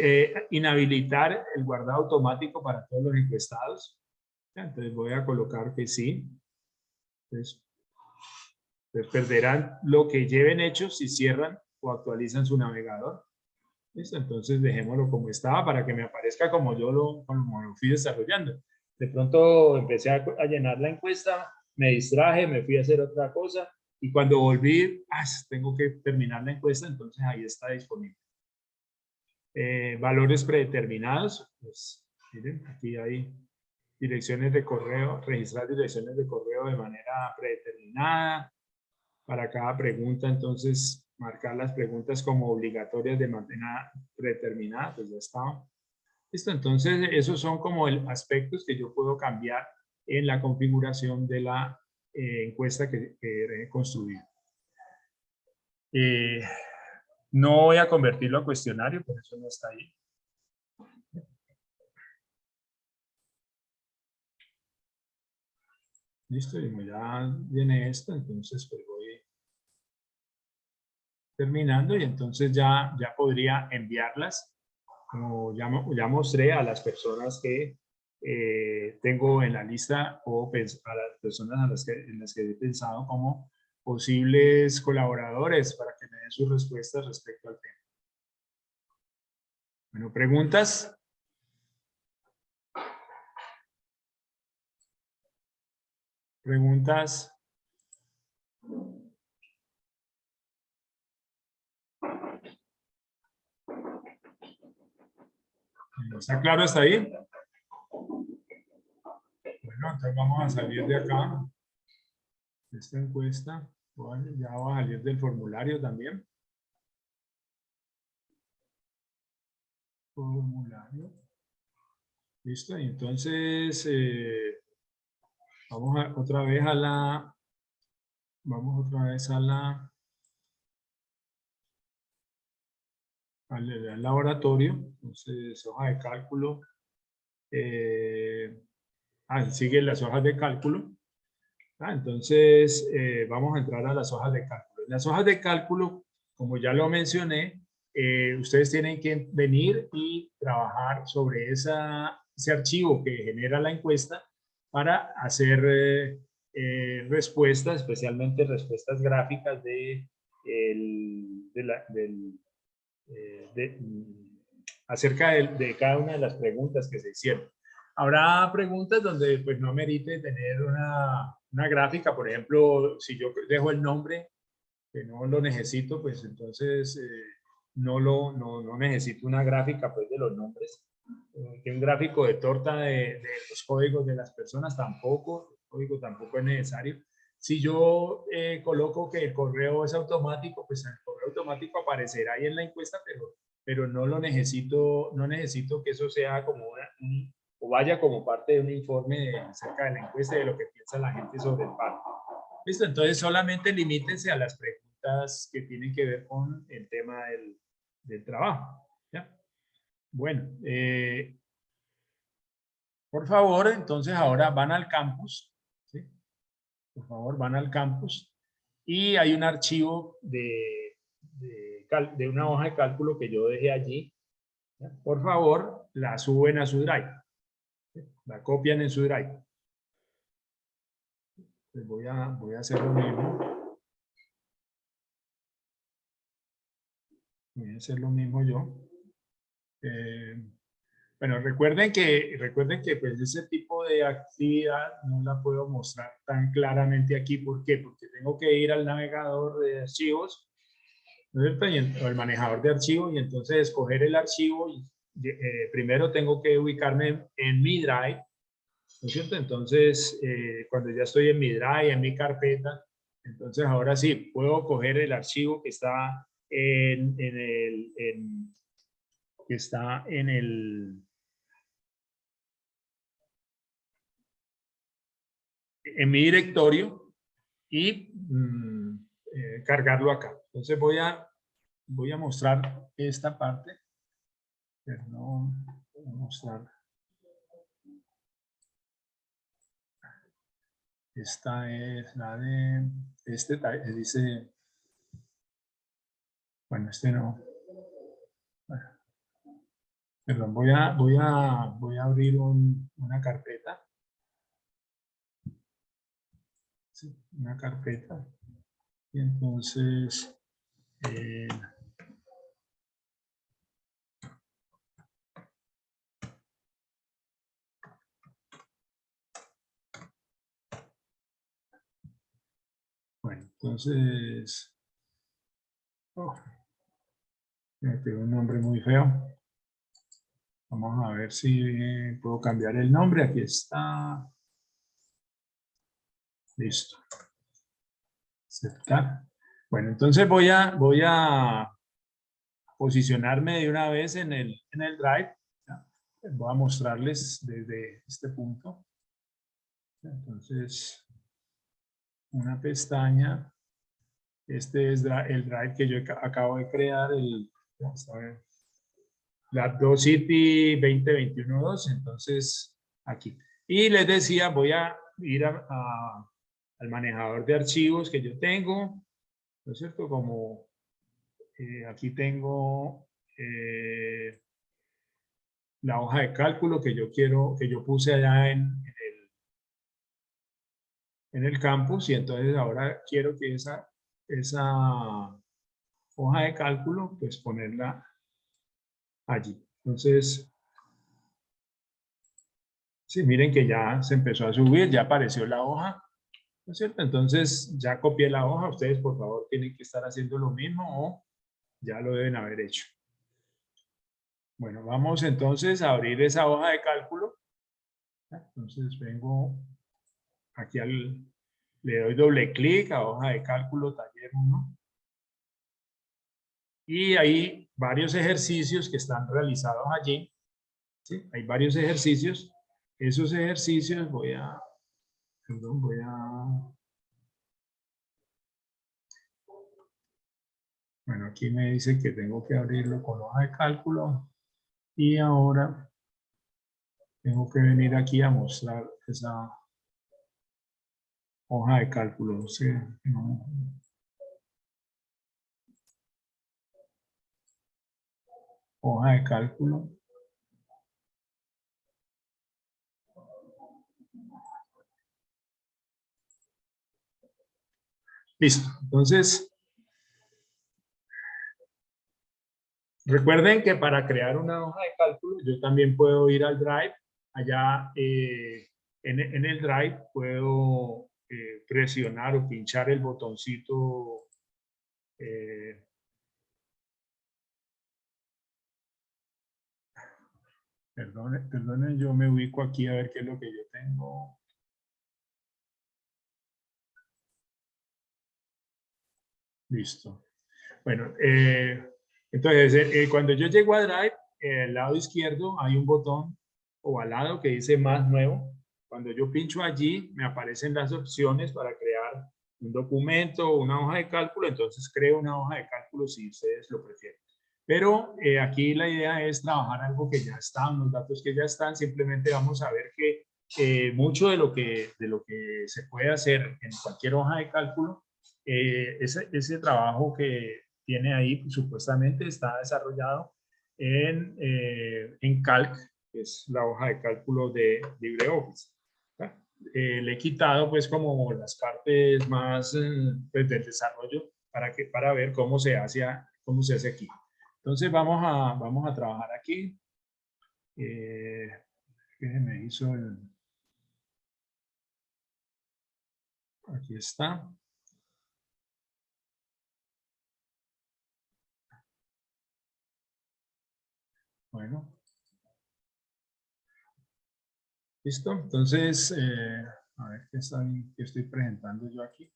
inhabilitar el guardado automático para todos los encuestados. ¿Ya? Entonces voy a colocar que sí. Entonces, pues perderán lo que lleven hecho si cierran o actualizan su navegador. ¿Listo? Entonces dejémoslo como estaba para que me aparezca como lo fui desarrollando. De pronto empecé a llenar la encuesta, me distraje, me fui a hacer otra cosa y cuando volví, tengo que terminar la encuesta, entonces ahí está disponible. Valores predeterminados, pues miren, aquí hay direcciones de correo, registrar direcciones de correo de manera predeterminada. Para cada pregunta, entonces, marcar las preguntas como obligatorias de manera predeterminada, pues ya está. Listo, entonces, esos son como aspectos que yo puedo cambiar en la configuración de la encuesta que he construido. No voy a convertirlo a cuestionario, por eso no está ahí. Listo, y ya viene esto, entonces pues voy terminando y entonces ya podría enviarlas, como ya mostré, a las personas que tengo en la lista o a las personas en las que he pensado como posibles colaboradores para que me den sus respuestas respecto al tema. Bueno, ¿preguntas? ¿Preguntas? ¿Está claro hasta ahí? Bueno, entonces vamos a salir de acá, de esta encuesta. Bueno, ya vamos a salir del formulario también. Formulario. Listo, y entonces vamos otra vez a la Vamos otra vez a al laboratorio. Entonces, hoja de cálculo. Siguen las hojas de cálculo. Entonces, vamos a entrar a las hojas de cálculo. En las hojas de cálculo, como ya lo mencioné, ustedes tienen que venir y trabajar sobre ese archivo que genera la encuesta para hacer respuestas, especialmente respuestas gráficas acerca de cada una de las preguntas que se hicieron. Habrá preguntas donde pues no merite tener una gráfica, por ejemplo, si yo dejo el nombre que no lo necesito, pues entonces no necesito una gráfica pues de los nombres. Que un gráfico de torta de los códigos de las personas tampoco, el código tampoco es necesario. Si yo coloco que el correo es automático, pues el correo automático aparecerá ahí en la encuesta, pero no lo necesito, no necesito que eso sea como o vaya como parte de un informe acerca de la encuesta y de lo que piensa la gente sobre el paro. Listo, entonces solamente limítense a las preguntas que tienen que ver con el tema del trabajo. ¿Ya? Bueno, por favor, entonces ahora van al campus, ¿sí? Por favor, van al campus y hay un archivo de una hoja de cálculo que yo dejé allí. ¿Ya? Por favor, la suben a su Drive, ¿sí? La copian en su Drive. Pues voy a hacer lo mismo. Voy a hacer lo mismo yo. Bueno, recuerden que pues ese tipo de actividad no la puedo mostrar tan claramente aquí. ¿Por qué? Porque tengo que ir al navegador de archivos, ¿no es cierto? O el manejador de archivos y entonces escoger el archivo. Primero tengo que ubicarme en mi Drive, ¿no es cierto? Entonces, cuando ya estoy en mi Drive, en mi carpeta, entonces ahora sí, puedo coger el archivo que está que está en mi directorio y cargarlo acá. Entonces voy a mostrar esta parte. Perdón, voy a mostrar. Esta es la de dice, bueno, este no. Bueno, perdón, voy a abrir una carpeta. Sí, una carpeta. Y entonces bueno, entonces me pegó un nombre muy feo. Vamos a ver si puedo cambiar el nombre. Aquí está. Listo. Aceptar. Bueno, entonces voy a posicionarme de una vez en el Drive. ¿Ya? Voy a mostrarles desde este punto. Entonces, una pestaña. Este es el Drive que yo acabo de crear, Lab2City 2021-2. Entonces, aquí. Y les decía, voy a ir al manejador de archivos que yo tengo, ¿no es cierto? Como aquí tengo la hoja de cálculo que yo puse allá en el campus y entonces ahora quiero que esa hoja de cálculo pues ponerla allí. Entonces, sí, miren que ya se empezó a subir, ya apareció la hoja, ¿no es cierto? Entonces ya copié la hoja, ustedes por favor tienen que estar haciendo lo mismo o ya lo deben haber hecho. Bueno, vamos entonces a abrir esa hoja de cálculo. Entonces vengo aquí le doy doble clic a hoja de cálculo taller 1. Y hay varios ejercicios que están realizados allí. ¿Sí? Hay varios ejercicios. Esos ejercicios voy a Bueno, aquí me dice que tengo que abrirlo con hoja de cálculo y ahora tengo que venir aquí a mostrar esa hoja de cálculo. No sé, no. Hoja de cálculo. Listo. Entonces, recuerden que para crear una hoja de cálculo, yo también puedo ir al Drive. Allá en el Drive puedo presionar o pinchar el botoncito. Perdone, yo me ubico aquí a ver qué es lo que yo tengo. Listo. Bueno, entonces cuando yo llego a Drive, al lado izquierdo hay un botón ovalado que dice más nuevo. Cuando yo pincho allí, me aparecen las opciones para crear un documento o una hoja de cálculo. Entonces creo una hoja de cálculo si ustedes lo prefieren. Pero aquí la idea es trabajar algo que ya está, unos datos que ya están. Simplemente vamos a ver que mucho de lo que se puede hacer en cualquier hoja de cálculo, ese trabajo que tiene ahí supuestamente está desarrollado en Calc, que es la hoja de cálculo de LibreOffice. Le he quitado pues como las partes más pues, del desarrollo para ver cómo se hace aquí. Entonces vamos a trabajar aquí. ¿Qué me hizo aquí está. Bueno. ¿Listo? Entonces, a ver qué estoy presentando yo aquí.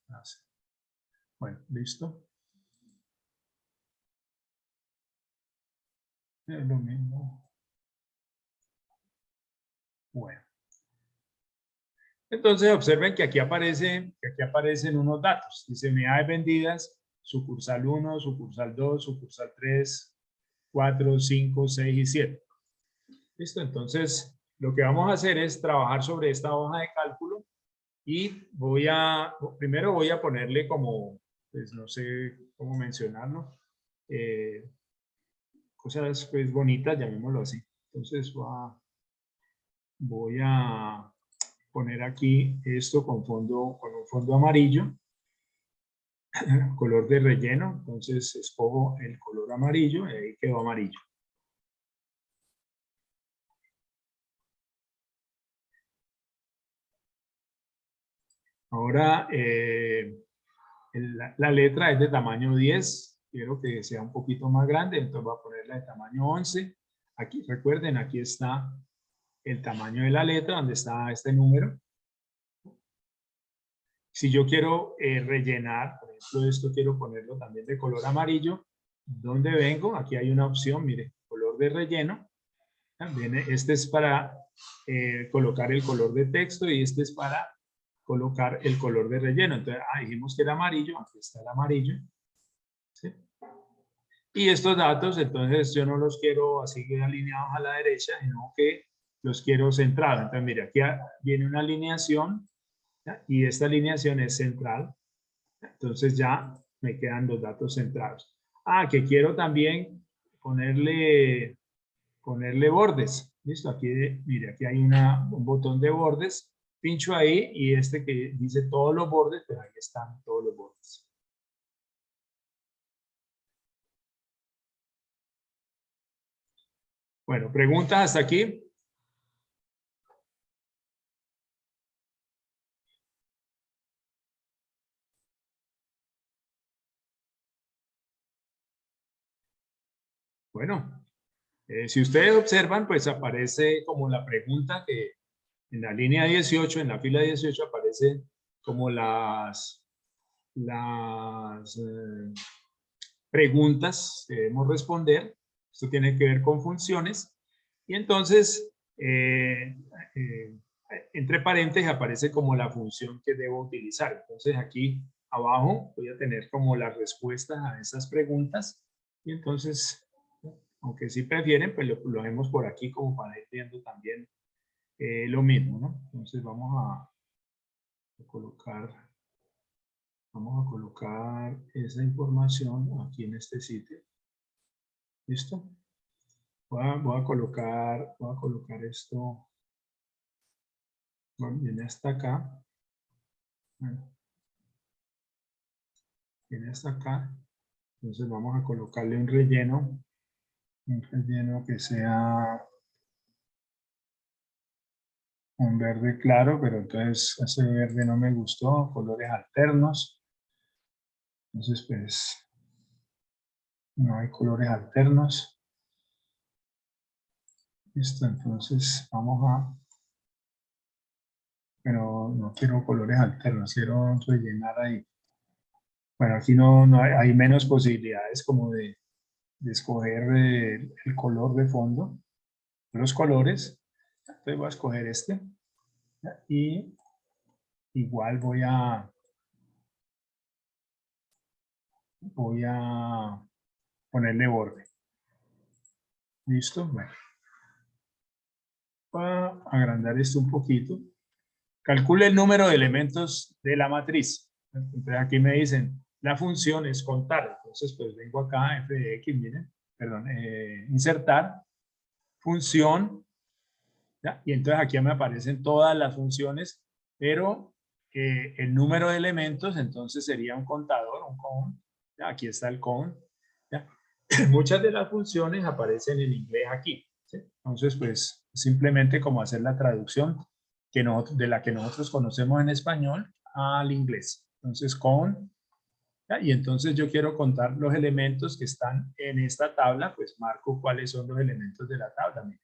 Bueno, listo. Es lo mismo. Bueno. Entonces, observen que aquí aparecen unos datos. Dice unidades vendidas, sucursal 1, sucursal 2, sucursal 3, 4, 5, 6 y 7. ¿Listo? Entonces, lo que vamos a hacer es trabajar sobre esta hoja de cálculo y primero voy a ponerle como, pues no sé cómo mencionarlo, cosas pues bonitas, llamémoslo así. Entonces voy a poner aquí esto con un fondo amarillo, color de relleno. Entonces escojo el color amarillo y ahí quedó amarillo. Ahora la letra es de tamaño 10. Quiero que sea un poquito más grande, entonces voy a ponerla de tamaño 11. Aquí, recuerden, aquí está el tamaño de la letra, donde está este número. Si yo quiero rellenar, por ejemplo, esto quiero ponerlo también de color amarillo, ¿dónde vengo? Aquí hay una opción, mire, color de relleno. También este es para colocar el color de texto y este es para colocar el color de relleno. Entonces, dijimos que era amarillo, aquí está el amarillo. ¿Sí? Y estos datos, entonces yo no los quiero así alineados a la derecha, sino que los quiero centrados. Entonces, mire, aquí viene una alineación, ¿ya? Y esta alineación es central. Entonces ya me quedan los datos centrados. Que quiero también ponerle bordes. Listo, aquí, mire, aquí hay un botón de bordes. Pincho ahí y este que dice todos los bordes, pues ahí están todos los bordes. Bueno, ¿preguntas hasta aquí? Bueno, si ustedes observan, pues aparece como la pregunta que en la línea 18, en la fila 18 aparece como las preguntas que debemos responder. Esto tiene que ver con funciones. Y entonces, entre paréntesis aparece como la función que debo utilizar. Entonces aquí abajo voy a tener como las respuestas a esas preguntas. Y entonces, aunque si prefieren, pues lo vemos por aquí como para ir viendo también lo mismo, ¿no? Entonces vamos a colocar esa información aquí en este sitio. ¿Listo? Voy a colocar esto. Bueno, viene hasta acá. Bueno, viene hasta acá. Entonces vamos a colocarle un relleno que sea un verde claro, pero entonces ese verde no me gustó, colores alternos. Entonces pues no hay colores alternos. Listo, entonces vamos a... Pero no quiero colores alternos, quiero rellenar ahí. Bueno, aquí no hay menos posibilidades como de escoger el color de fondo, los colores. Entonces voy a escoger este y igual voy a ponerle borde. ¿Listo? Bueno, voy a agrandar esto un poquito. Calcule el número de elementos de la matriz. Entonces aquí me dicen, la función es contar. Entonces pues vengo acá, f de x, miren, perdón, insertar, función, ¿ya? Y entonces aquí me aparecen todas las funciones, pero el número de elementos entonces sería un contador, un count. ¿Ya? Aquí está el count. ¿Ya? Muchas de las funciones aparecen en inglés aquí, ¿sí? Entonces pues simplemente como hacer la traducción de la que nosotros conocemos en español al inglés. Entonces count, ¿ya? Y entonces yo quiero contar los elementos que están en esta tabla, pues marco cuáles son los elementos de la tabla. Miren.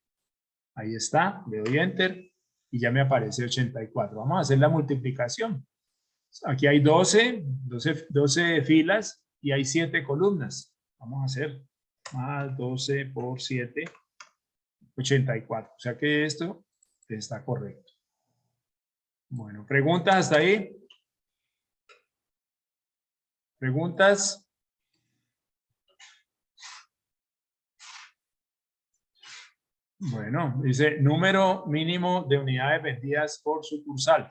Ahí está, le doy enter y ya me aparece 84. Vamos a hacer la multiplicación. Aquí hay 12 filas y hay 7 columnas. Vamos a hacer más 12 por 7, 84. O sea que esto está correcto. Bueno, ¿preguntas hasta ahí? ¿Preguntas? Bueno, dice número mínimo de unidades vendidas por sucursal.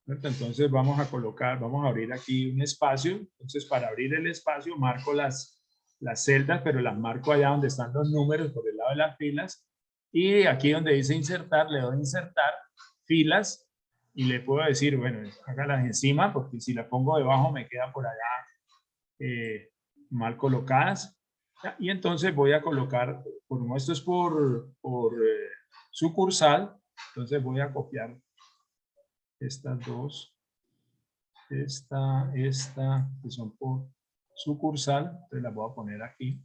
Entonces vamos a abrir aquí un espacio. Entonces para abrir el espacio marco las celdas, pero las marco allá donde están los números por el lado de las filas. Y aquí donde dice insertar, le doy insertar filas y le puedo decir, bueno, hágalas encima porque si la pongo debajo me queda por allá mal colocadas. Y entonces voy a colocar, como esto es por sucursal, entonces voy a copiar estas dos, esta, que son por sucursal, entonces las voy a poner aquí.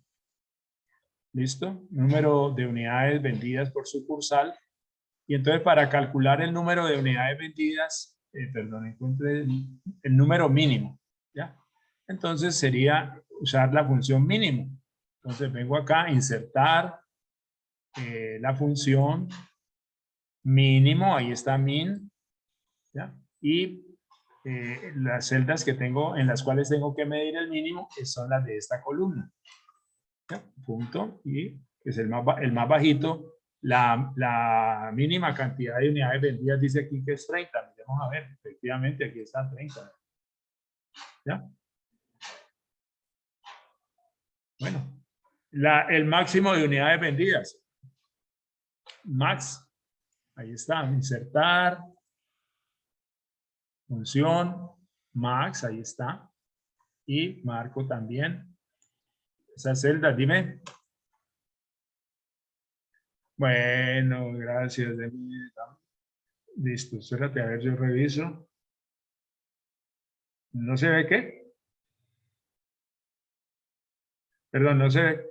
¿Listo? Número de unidades vendidas por sucursal. Y entonces para calcular el número de unidades vendidas, encuentre el número mínimo, ¿ya? Entonces sería usar la función mínimo. Entonces vengo acá, insertar la función mínimo, ahí está min, ¿ya? Y las celdas que tengo, en las cuales tengo que medir el mínimo, que son las de esta columna. ¿Ya? Punto, y es el más bajito. La mínima cantidad de unidades vendidas dice aquí que es 30. Vamos a ver, efectivamente aquí está 30. ¿Ya? Bueno, el máximo de unidades vendidas. Max, ahí está, insertar, función, max, ahí está. Y marco también esa celda, dime. Bueno, gracias. Listo, espérate, a ver, yo reviso. ¿No se ve qué? Perdón, no se ve.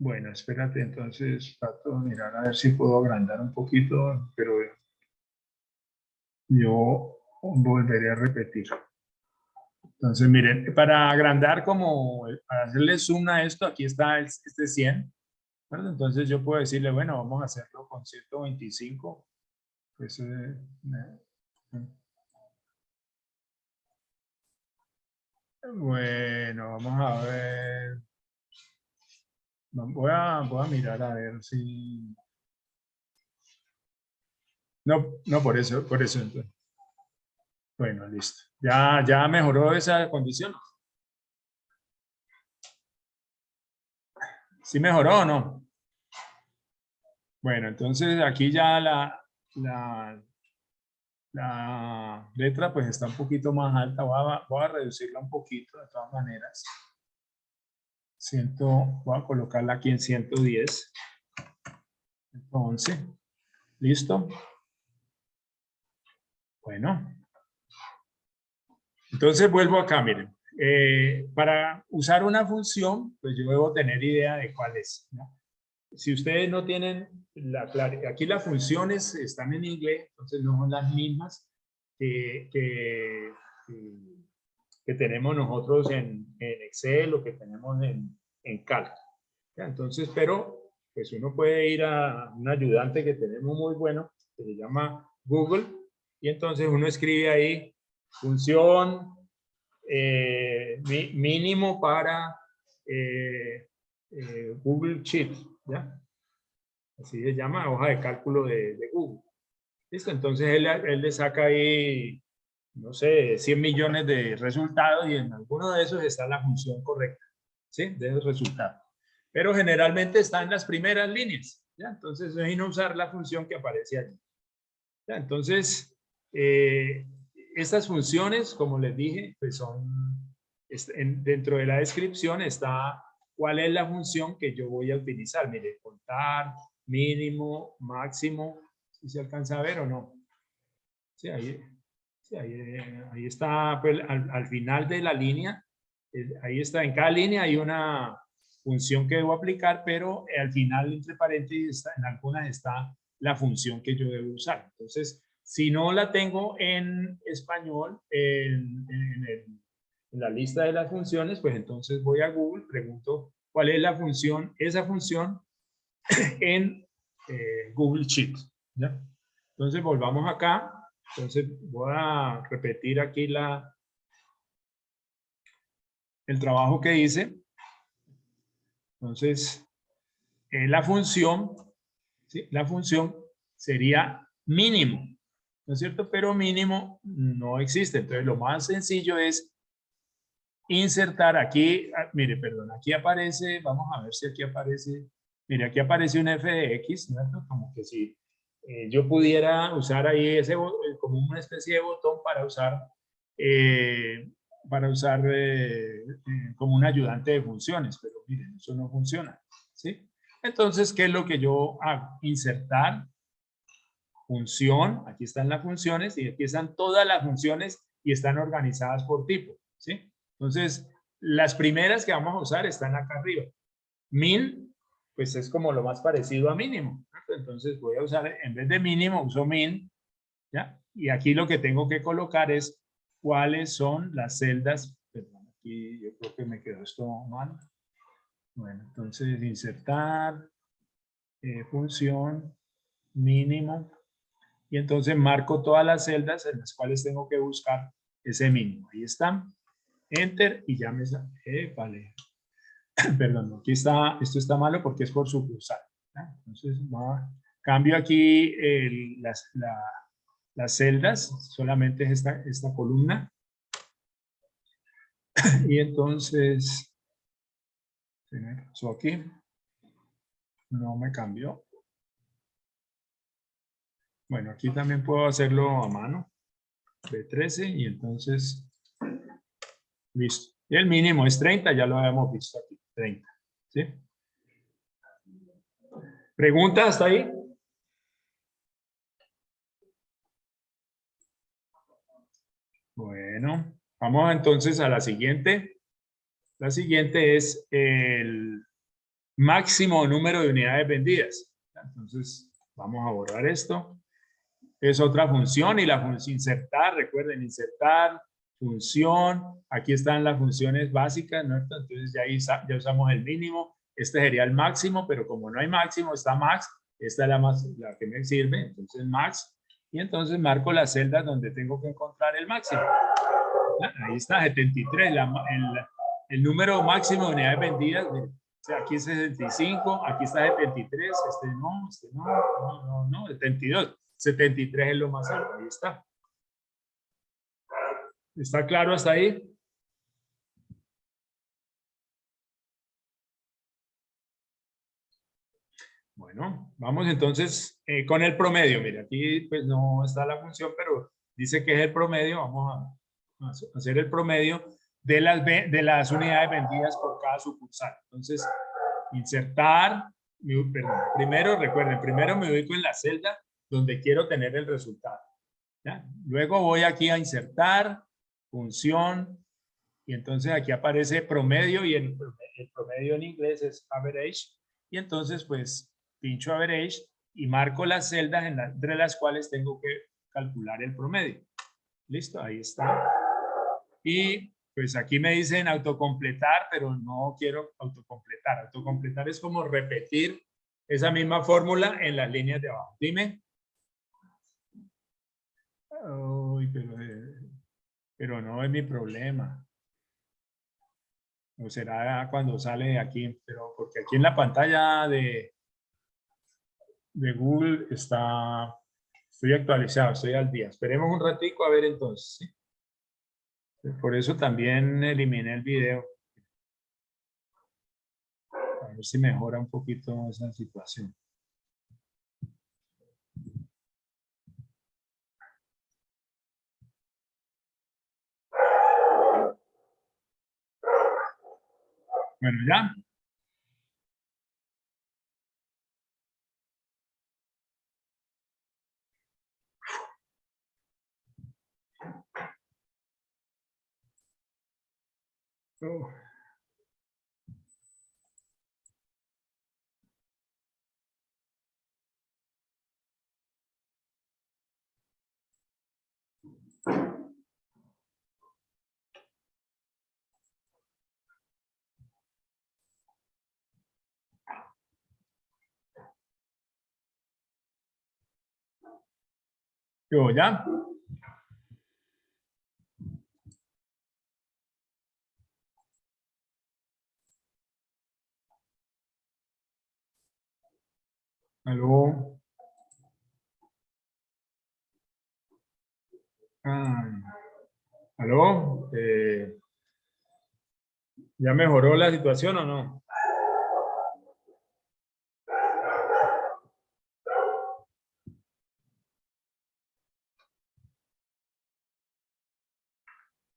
Bueno, espérate, entonces trato de mirar a ver si puedo agrandar un poquito, pero yo volveré a repetir. Entonces, miren, para agrandar como, para hacerle zoom a esto, aquí está este 100. ¿Verdad? Entonces yo puedo decirle, bueno, vamos a hacerlo con 125. Pues, Bueno, vamos a ver. Voy a mirar a ver si... No, no, por eso. Entonces. Bueno, listo. ¿Ya mejoró esa condición? ¿Sí mejoró o no? Bueno, entonces aquí ya la letra pues está un poquito más alta. Voy a reducirla un poquito de todas maneras. Voy a colocarla aquí en 110. 11. ¿Listo? Bueno. Entonces vuelvo acá, miren. Para usar una función, pues yo debo tener idea de cuál es, ¿no? Si ustedes no tienen aquí las funciones están en inglés, entonces no son las mismas que tenemos nosotros en Excel o que tenemos en Calc. Entonces, pero pues uno puede ir a un ayudante que tenemos muy bueno, que se llama Google, y entonces uno escribe ahí función mínimo para Google Sheet, ¿ya? Así se llama, hoja de cálculo de Google. ¿Listo? Entonces él le saca ahí, no sé, 100 millones de resultados y en alguno de esos está la función correcta, ¿sí? De esos resultados. Pero generalmente está en las primeras líneas, ¿ya? Entonces es no usar la función que aparece allí. ¿Ya? Entonces, estas funciones, como les dije, pues son, dentro de la descripción está cuál es la función que yo voy a utilizar. Mire, contar, mínimo, máximo, si se alcanza a ver o no. Sí, ahí está, pues, al final de la línea, ahí está, en cada línea hay una función que debo aplicar, pero al final, entre paréntesis, en algunas está la función que yo debo usar. Entonces, si no la tengo en español, en la lista de las funciones, pues entonces voy a Google, pregunto cuál es la función, esa función en Google Sheets, ¿ya? Entonces, volvamos acá. Entonces, voy a repetir aquí el trabajo que hice. Entonces, la función, ¿sí? La función sería mínimo, ¿no es cierto? Pero mínimo no existe. Entonces, lo más sencillo es insertar aquí, mire, perdón, aquí aparece, vamos a ver si aquí aparece, mire, aquí aparece un f de x, ¿no? Como que si yo pudiera usar ahí ese como una especie de botón para usar como un ayudante de funciones, pero miren, eso no funciona, ¿sí? Entonces, ¿qué es lo que yo hago? Insertar función, aquí están las funciones y aquí están todas las funciones y están organizadas por tipo, ¿sí? Entonces, las primeras que vamos a usar están acá arriba. Min, pues es como lo más parecido a mínimo. Entonces voy a usar, en vez de mínimo, uso min, ¿ya? Y aquí lo que tengo que colocar es cuáles son las celdas. Perdón, aquí yo creo que me quedó esto mal. Bueno, entonces insertar, función, mínimo, y entonces marco todas las celdas en las cuales tengo que buscar ese mínimo. Ahí está. Enter y ya me sale. Vale. Perdón, aquí está, esto está malo porque es por sucursal. Entonces, cambio aquí las celdas, solamente es esta columna. Y entonces, ¿qué me pasó aquí? No me cambió. Bueno, aquí también puedo hacerlo a mano. B13 y entonces, listo. Y el mínimo es 30, ya lo habíamos visto aquí, 30. ¿Sí? ¿Preguntas hasta ahí? Bueno, vamos entonces a la siguiente. La siguiente es el máximo número de unidades vendidas. Entonces, vamos a borrar esto. Es otra función y la función insertar, recuerden, insertar, función. Aquí están las funciones básicas, ¿no? Entonces ya usamos el mínimo. Este sería el máximo, pero como no hay máximo, está max. Esta es la que me sirve, entonces max. y entonces marco las celdas donde tengo que encontrar el máximo. Ahí está, 73, el número máximo de unidades vendidas. Miren, o sea, aquí es 65, aquí está 73, no, 72. 73 es lo más alto, ahí está. ¿Está claro hasta ahí? Bueno, vamos entonces con el promedio. Mira, aquí pues no está la función, pero dice que es el promedio. Vamos a hacer el promedio de las unidades vendidas por cada sucursal. Entonces, insertar, perdón, primero, recuerden, primero me ubico en la celda donde quiero tener el resultado. ¿Ya? Luego voy aquí a insertar, función, y entonces aquí aparece promedio, y el promedio en inglés es average, y entonces pues pincho average y marco las celdas entre las cuales tengo que calcular el promedio. Listo, ahí está. Y pues aquí me dicen autocompletar, pero no quiero autocompletar. Autocompletar es como repetir esa misma fórmula en las líneas de abajo. Dime. Uy, pero no es mi problema. O será cuando sale aquí, pero porque aquí en la pantalla de Google estoy actualizado, estoy al día. Esperemos un ratico a ver entonces, ¿sí? Por eso también eliminé el video. A ver si mejora un poquito esa situación. Bueno, ya. Oh. Yo, ¿ya? ¿Aló? Ah, ¿aló? ¿Ya mejoró la situación o no?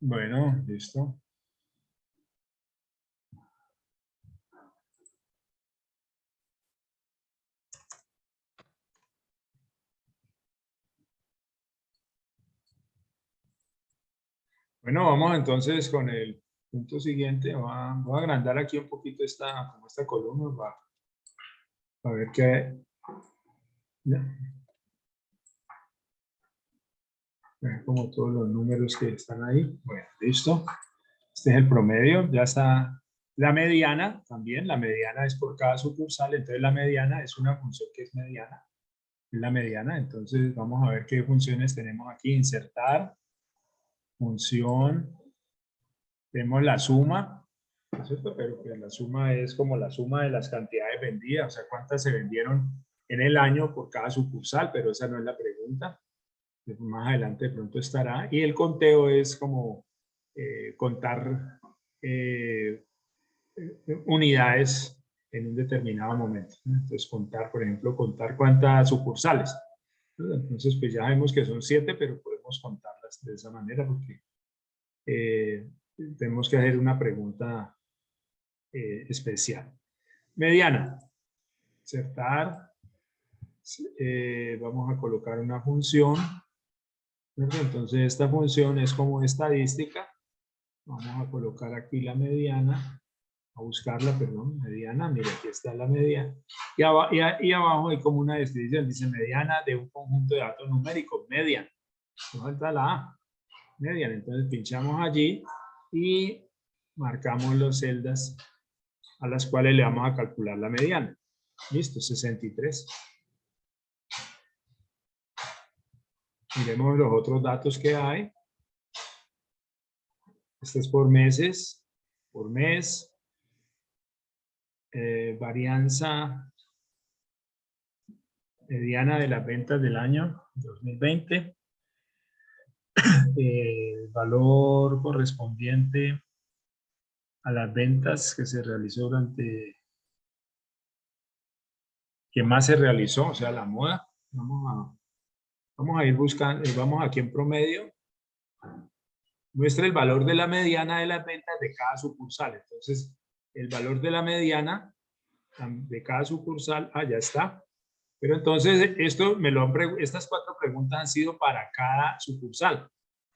Bueno, listo. Bueno, vamos entonces con el punto siguiente. Voy a agrandar aquí un poquito esta columna para ver qué. Ya. Ver como todos los números que están ahí. Bueno, listo. Este es el promedio. Ya está la mediana también. La mediana es por cada sucursal. Entonces la mediana es una función que es mediana. Es la mediana. Entonces vamos a ver qué funciones tenemos aquí. Insertar, función. Tenemos la suma, ¿no es cierto? Pero que la suma es como la suma de las cantidades vendidas, o sea, cuántas se vendieron en el año por cada sucursal, pero esa no es la pregunta. Más adelante de pronto estará. Y el conteo es como contar unidades en un determinado momento, ¿no? Entonces, contar, por ejemplo, contar cuántas sucursales, ¿no? Entonces, pues ya vemos que son 7, pero podemos contarlas de esa manera porque tenemos que hacer una pregunta especial. Mediana. Insertar. Vamos a colocar una función. ¿Verdad? Entonces esta función es como estadística. Vamos a colocar aquí la mediana. A buscarla, perdón, mediana. Mira, aquí está la mediana. Y abajo hay como una descripción. Dice mediana de un conjunto de datos numéricos. Median. ¿Dónde falta la A? Median. Entonces pinchamos allí y marcamos las celdas a las cuales le vamos a calcular la mediana. Listo, 63. Miremos los otros datos que hay. Este es por meses, por mes. Varianza mediana de las ventas del año 2020. Valor correspondiente a las ventas que se realizó durante, que más se realizó, o sea, la moda. Vamos a ir buscando, vamos aquí en promedio. Muestra el valor de la mediana de las ventas de cada sucursal. Entonces, el valor de la mediana de cada sucursal, ya está. Pero entonces, estas 4 preguntas han sido para cada sucursal.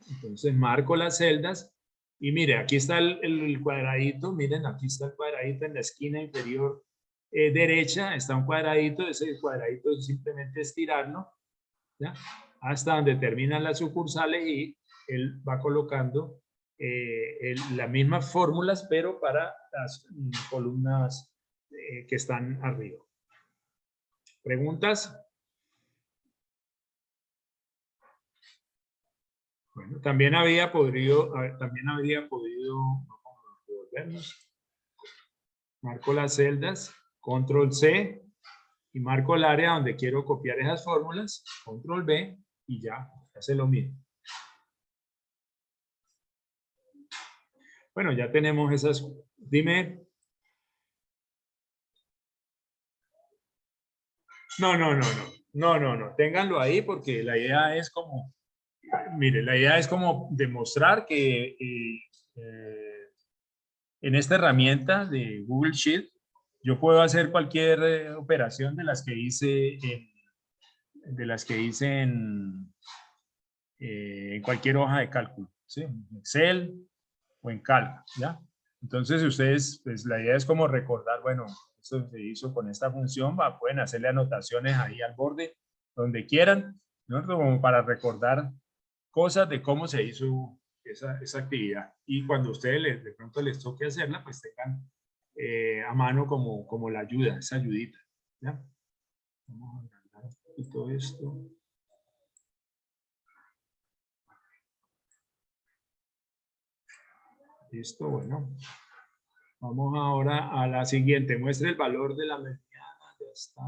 Entonces, marco las celdas y mire, aquí está el cuadradito. Miren, aquí está el cuadradito en la esquina inferior derecha. Está un cuadradito. Ese cuadradito es simplemente estirarlo, ¿ya? Hasta donde terminan las sucursales y él va colocando las mismas fórmulas, pero para las columnas que están arriba. ¿Preguntas? Bueno, también habría podido, vamos a devolvernos. Marco las celdas, control C, y marco el área donde quiero copiar esas fórmulas, control B, y ya, hace lo mismo. Bueno, ya tenemos esas. Dime. No. Ténganlo ahí porque la idea es como, mire, la idea es como demostrar que en esta herramienta de Google Sheet yo puedo hacer cualquier operación de las que hice en cualquier hoja de cálculo, ¿sí? En Excel o en Calc, ¿ya? Entonces ustedes, pues la idea es como recordar, bueno, esto se hizo con esta función, pueden hacerle anotaciones ahí al borde, donde quieran, ¿no? Como para recordar cosas de cómo se hizo esa actividad. Y cuando ustedes de pronto les toque hacerla, pues tengan a mano como la ayuda, esa ayudita, ¿ya? Vamos a agrandar un poquito esto. Listo, bueno. Vamos ahora a la siguiente. Muestre el valor de la mediana. Ya está.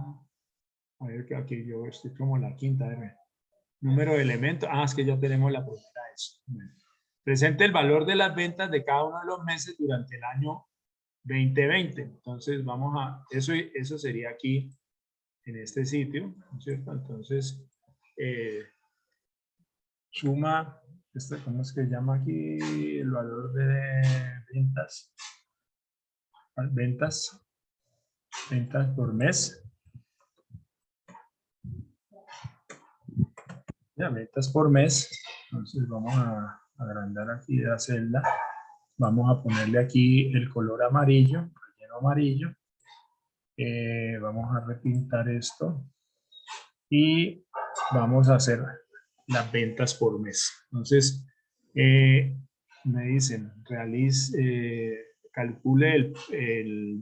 A ver que aquí yo estoy como en la quinta. Número de elementos. Es que ya tenemos la primera vez. Bueno. Presente el valor de las ventas de cada uno de los meses durante el año 2020. Entonces vamos a, eso sería aquí en este sitio, ¿no es cierto? Entonces, suma, ¿cómo es que se llama aquí? El valor de ventas. Ventas por mes. Ya, ventas por mes. Entonces vamos a agrandar aquí la celda. Vamos a ponerle aquí el color amarillo, relleno amarillo. Vamos a repintar esto. Y vamos a hacer las ventas por mes. Entonces, me dicen, calcule el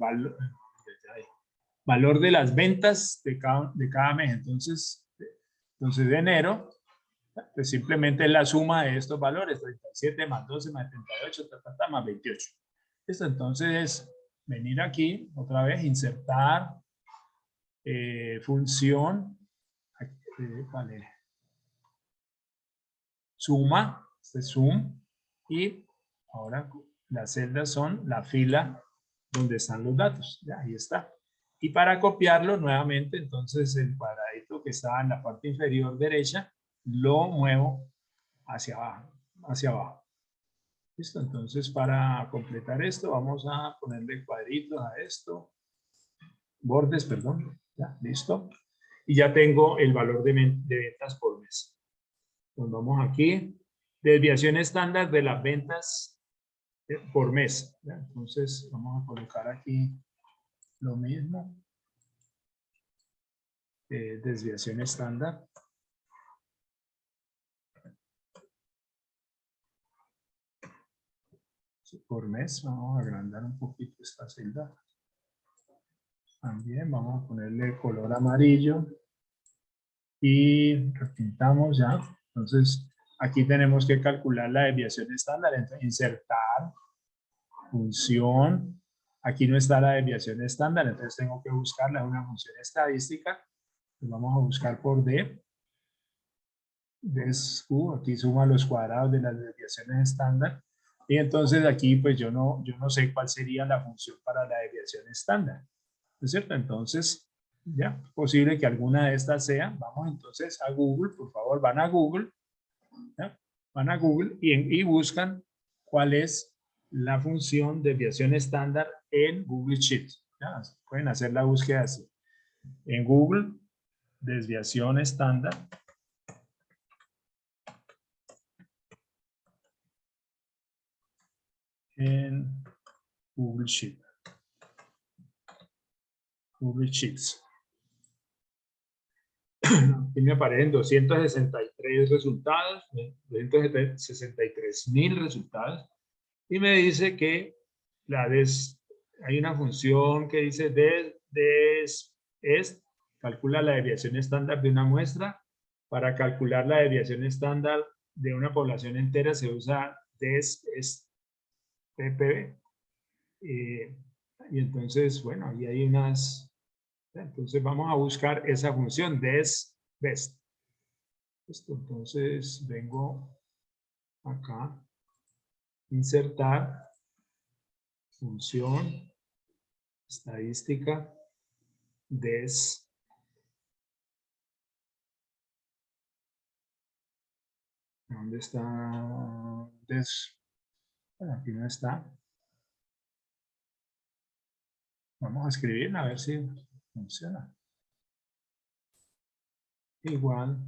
valor de las ventas de cada mes. Entonces de enero, pues simplemente es la suma de estos valores, 37 más 12 más 78, más 28. Esto entonces es venir aquí, otra vez, insertar función, vale, suma, este es sum, y ahora las celdas son la fila donde están los datos, ya, ahí está. Y para copiarlo nuevamente, entonces el cuadradito que está en la parte inferior derecha, lo muevo hacia abajo. Listo, entonces para completar esto, vamos a ponerle cuadritos a esto, bordes, perdón, ya, listo. Y ya tengo el valor de ventas por mes. Nos vamos aquí, desviación estándar de las ventas por mes. ¿Ya? Entonces vamos a colocar aquí lo mismo. Desviación estándar. Por mes, vamos a agrandar un poquito esta celda. También vamos a ponerle color amarillo. Y repintamos ya. Entonces, aquí tenemos que calcular la desviación estándar. Entonces, insertar, función. Aquí no está la desviación estándar, entonces tengo que buscarla en una función estadística. Vamos a buscar por D. Q, aquí suma los cuadrados de las desviaciones estándar. Y entonces aquí pues yo no sé cuál sería la función para la desviación estándar. ¿No es cierto? Entonces, ya, es posible que alguna de estas sea. Vamos entonces a Google, por favor, van a Google. ¿Ya? Van a Google y buscan cuál es la función desviación estándar en Google Sheets. ¿Ya? Pueden hacer la búsqueda así. En Google, desviación estándar. En Google Sheets. Google Sheets. Aquí me aparecen 263 resultados, 263.000 resultados, y me dice que hay una función que dice calcula la desviación estándar de una muestra. Para calcular la desviación estándar de una población entera se usa PPB. Y entonces, bueno, ahí hay unas. Entonces vamos a buscar esa función best. Entonces vengo acá, insertar, función, estadística, ¿dónde está Bueno, aquí no está. Vamos a escribir a ver si funciona. Igual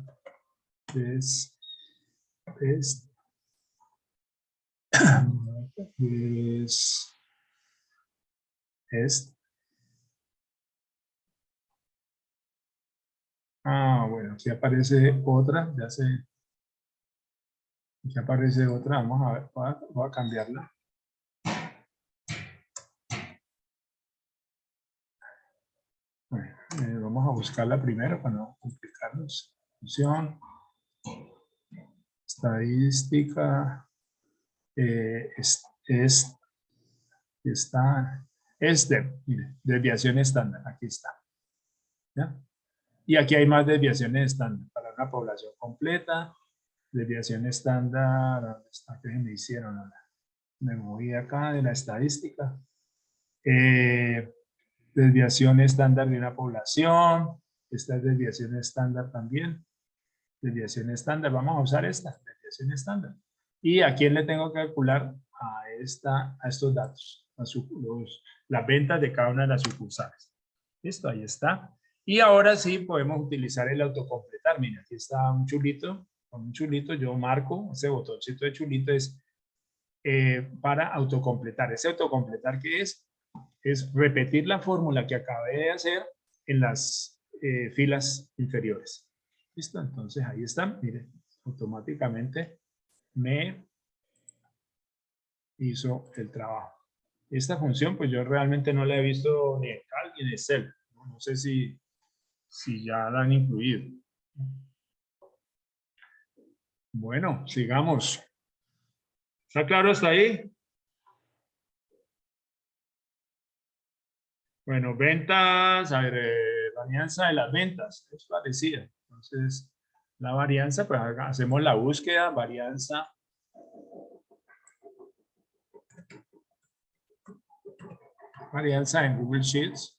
bueno, aquí aparece otra, aquí aparece otra, vamos a ver, voy a cambiarla. Bueno, vamos a buscarla primero para no complicarnos. Función, estadística, mire, desviación estándar, aquí está. ¿Ya? Y aquí hay más desviaciones estándar para una población completa, desviación estándar, ¿dónde está? ¿Qué me hicieron ahora? Me moví acá de la estadística. Desviación estándar de una población, esta es desviación estándar también. Desviación estándar, vamos a usar esta, desviación estándar. ¿Y a quién le tengo que calcular? A estos datos, las ventas de cada una de las sucursales. Listo, ahí está. Y ahora sí podemos utilizar el autocompletar. Mira, aquí está un chulito. Con un chulito yo marco, ese botoncito de chulito es para autocompletar. ¿Ese autocompletar qué es? Es repetir la fórmula que acabé de hacer en las filas inferiores. ¿Listo? Entonces ahí está. Miren, automáticamente me hizo el trabajo. Esta función, pues yo realmente no la he visto ni en Calc ni en Excel. No sé si ya la han incluido. Bueno, sigamos. ¿Está claro hasta ahí? Bueno, ventas, a ver, varianza de las ventas, es parecida. Entonces, la varianza, pues hacemos la búsqueda, varianza. Varianza en Google Sheets.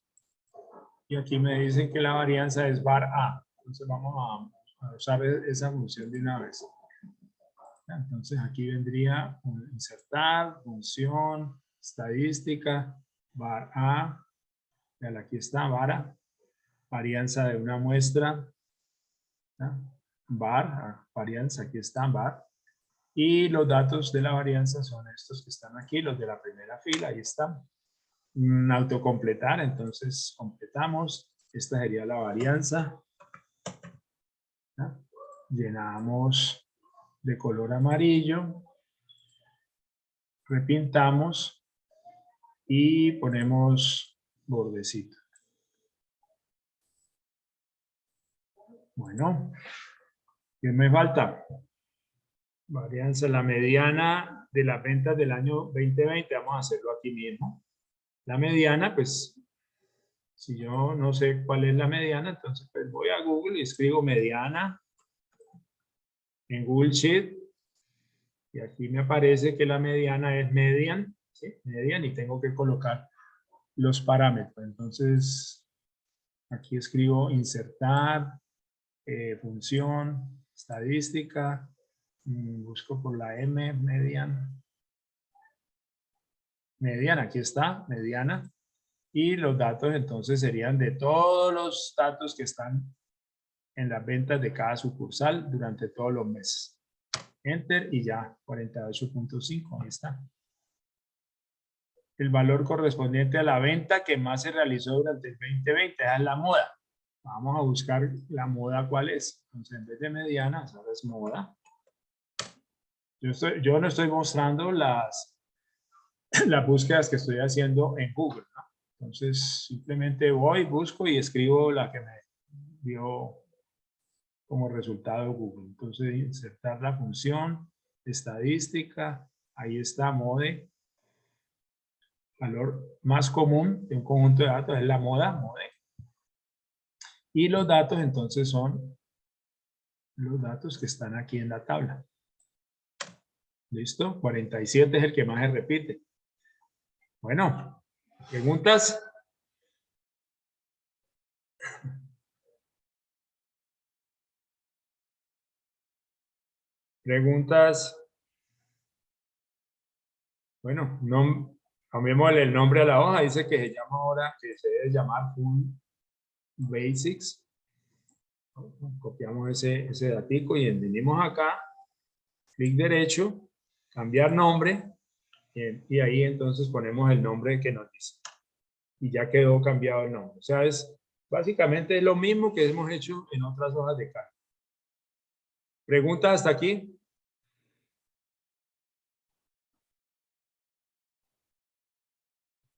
Y aquí me dicen que la varianza es var A. Entonces vamos a usar esa función de una vez. Entonces aquí vendría insertar, función, estadística, var A. Aquí está, vara, varianza de una muestra. Var, varianza, aquí está, var. Y los datos de la varianza son estos que están aquí, los de la primera fila, ahí están. Autocompletar, entonces completamos. Esta sería la varianza. ¿Ya? Llenamos de color amarillo, repintamos y ponemos bordecito. Bueno, ¿Qué me falta? Varianza, la mediana de las ventas del año 2020. Vamos a hacerlo aquí mismo. La mediana, pues, si yo no sé cuál es la mediana, entonces pues voy a Google y escribo mediana en Google Sheet. Y aquí me aparece que la mediana es median, ¿sí? Median, y tengo que colocar los parámetros. Entonces, aquí escribo insertar, función, estadística, busco por la M, median. Mediana, aquí está, mediana. Y los datos entonces serían de todos los datos que están en las ventas de cada sucursal durante todos los meses. Enter y ya, 48.5, ahí está. El valor correspondiente a la venta que más se realizó durante el 2020, esa es la moda. Vamos a buscar la moda, ¿cuál es? Entonces, en vez de mediana, ahora es moda. Yo no estoy mostrando las búsquedas que estoy haciendo en Google, ¿no? Entonces, simplemente voy, busco y escribo la que me dio como resultado Google. Entonces, insertar la función, estadística, ahí está, mode. Valor más común de un conjunto de datos es la moda, mode. Y los datos, entonces, son los datos que están aquí en la tabla. ¿Listo? 47 es el que más se repite. Bueno, ¿preguntas? ¿Preguntas? Bueno, no, cambiémosle el nombre a la hoja. Dice que se llama ahora, que se debe llamar Full Basics. Copiamos ese datico y venimos acá, clic derecho, cambiar nombre, y ahí entonces ponemos el nombre que nos dice. Y ya quedó cambiado el nombre. O sea, básicamente es lo mismo que hemos hecho en otras hojas de cálculo. ¿Preguntas hasta aquí?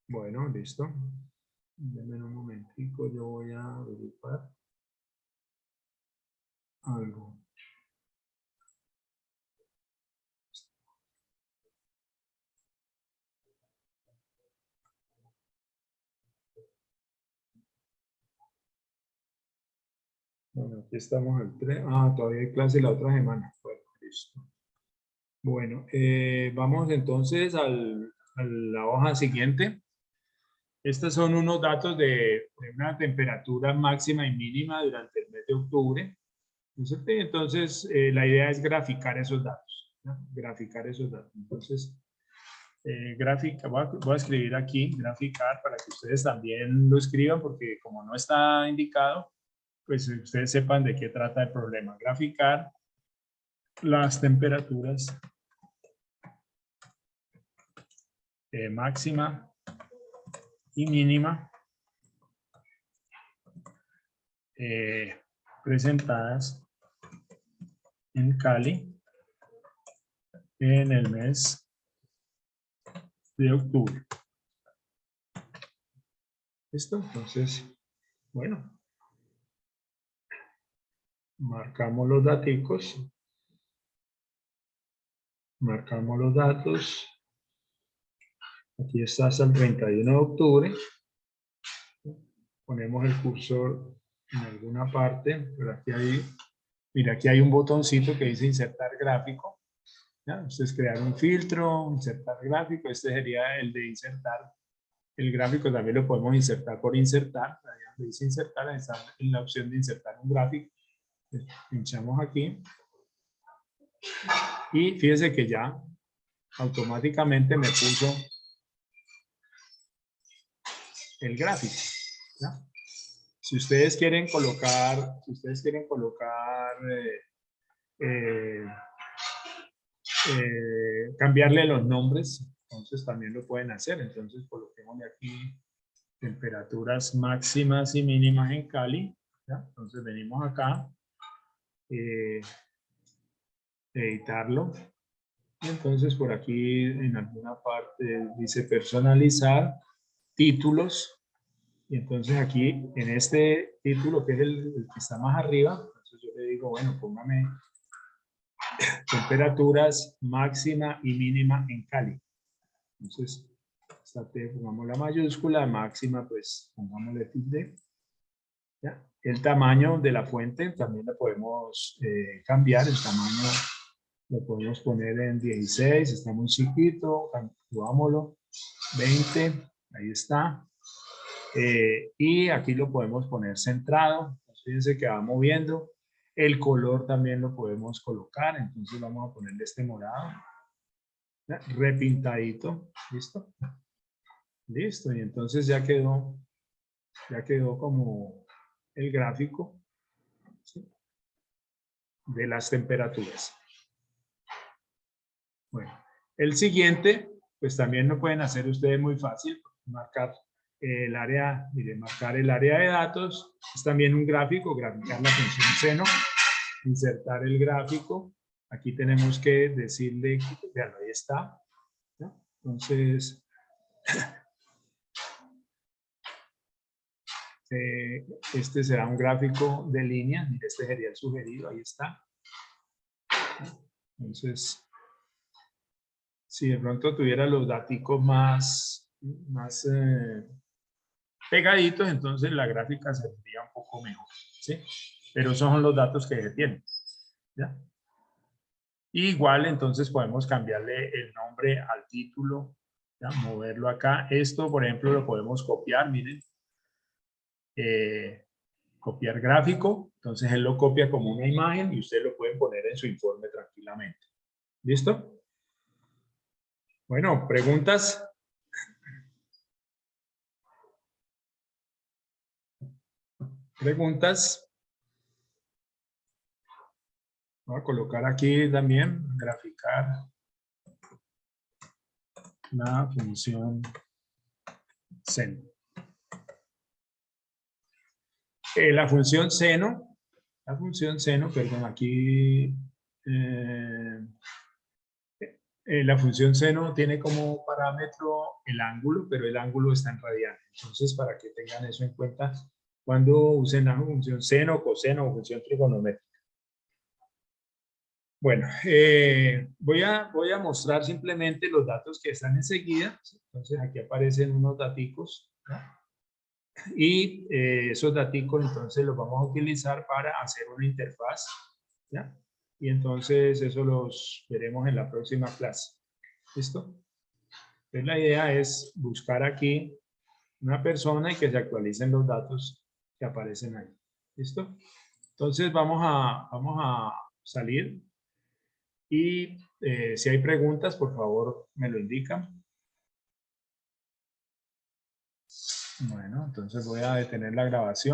Bueno, listo. Denme un momentico, yo voy a averiguar algo. Bueno, aquí estamos al 3. Ah, todavía hay clase la otra semana. Bueno, listo. Bueno, vamos entonces a la hoja siguiente. Estos son unos datos de una temperatura máxima y mínima durante el mes de octubre. Entonces, la idea es graficar esos datos, ¿no? Graficar esos datos. Entonces, gráfica, voy a escribir aquí, graficar, para que ustedes también lo escriban, porque como no está indicado, pues ustedes sepan de qué trata el problema. Graficar las temperaturas máxima y mínima presentadas en Cali en el mes de octubre. ¿Listo? Entonces, bueno, marcamos los daticos, marcamos los datos. Aquí está hasta el 31 de octubre. Ponemos el cursor en alguna parte, pero aquí hay, mira, aquí hay un botoncito que dice insertar gráfico. ¿Ya? Ustedes crear un filtro, insertar gráfico. Este sería el de insertar. El gráfico también lo podemos insertar por insertar. Ahí dice insertar, está en la opción de insertar un gráfico. Pinchamos aquí. Y fíjense que ya automáticamente me puso el gráfico. ¿Ya? Si ustedes quieren colocar, cambiarle los nombres, entonces también lo pueden hacer. Entonces coloquemos aquí temperaturas máximas y mínimas en Cali. ¿Ya? Entonces venimos acá, editarlo. Y entonces por aquí en alguna parte dice personalizar títulos. Y entonces aquí en este título, que es el que está más arriba, entonces yo le digo, bueno, póngame temperaturas máxima y mínima en Cali. Entonces, esta T pongamos la mayúscula, máxima pues pongámosle tilde. ¿Ya? El tamaño de la fuente también lo podemos cambiar, el tamaño lo podemos poner en 16, está muy chiquito, subámoslo, 20, ahí está. Y aquí lo podemos poner centrado, fíjense que va moviendo. El color también lo podemos colocar, entonces vamos a ponerle este morado. ¿Ya? Repintadito, ¿listo? Listo, y entonces ya quedó como el gráfico, ¿sí?, de las temperaturas. Bueno, el siguiente, pues también lo pueden hacer ustedes muy fácil, marcar el área, miren, marcar el área de datos, es también un gráfico, graficar la función seno, insertar el gráfico, aquí tenemos que decirle, vean, ahí está, ¿no? Entonces, este será un gráfico de líneas, mire, este sería el sugerido, ahí está. Entonces, si de pronto tuviera los datos más pegaditos, entonces la gráfica se vería un poco mejor, ¿sí? Pero esos son los datos que se tienen, ¿ya? Igual, entonces podemos cambiarle el nombre al título, ¿ya? Moverlo acá. Esto, por ejemplo, lo podemos copiar, miren. Copiar gráfico, entonces él lo copia como una imagen y ustedes lo pueden poner en su informe tranquilamente. ¿Listo? Bueno, ¿preguntas? ¿Preguntas? Voy a colocar aquí también, graficar la función seno. La función seno, perdón, aquí la función seno tiene como parámetro el ángulo, pero el ángulo está en radianes. Entonces, para que tengan eso en cuenta cuando usen la función seno, coseno o función trigonométrica. Bueno, voy a mostrar simplemente los datos que están enseguida. Entonces, aquí aparecen unos daticos, ¿no? Y esos daticos entonces los vamos a utilizar para hacer una interfaz, ¿ya? Y entonces eso los veremos en la próxima clase. ¿Listo? Entonces la idea es buscar aquí una persona y que se actualicen los datos que aparecen ahí. ¿Listo? Entonces vamos a salir y si hay preguntas, por favor, me lo indican. Bueno, entonces voy a detener la grabación.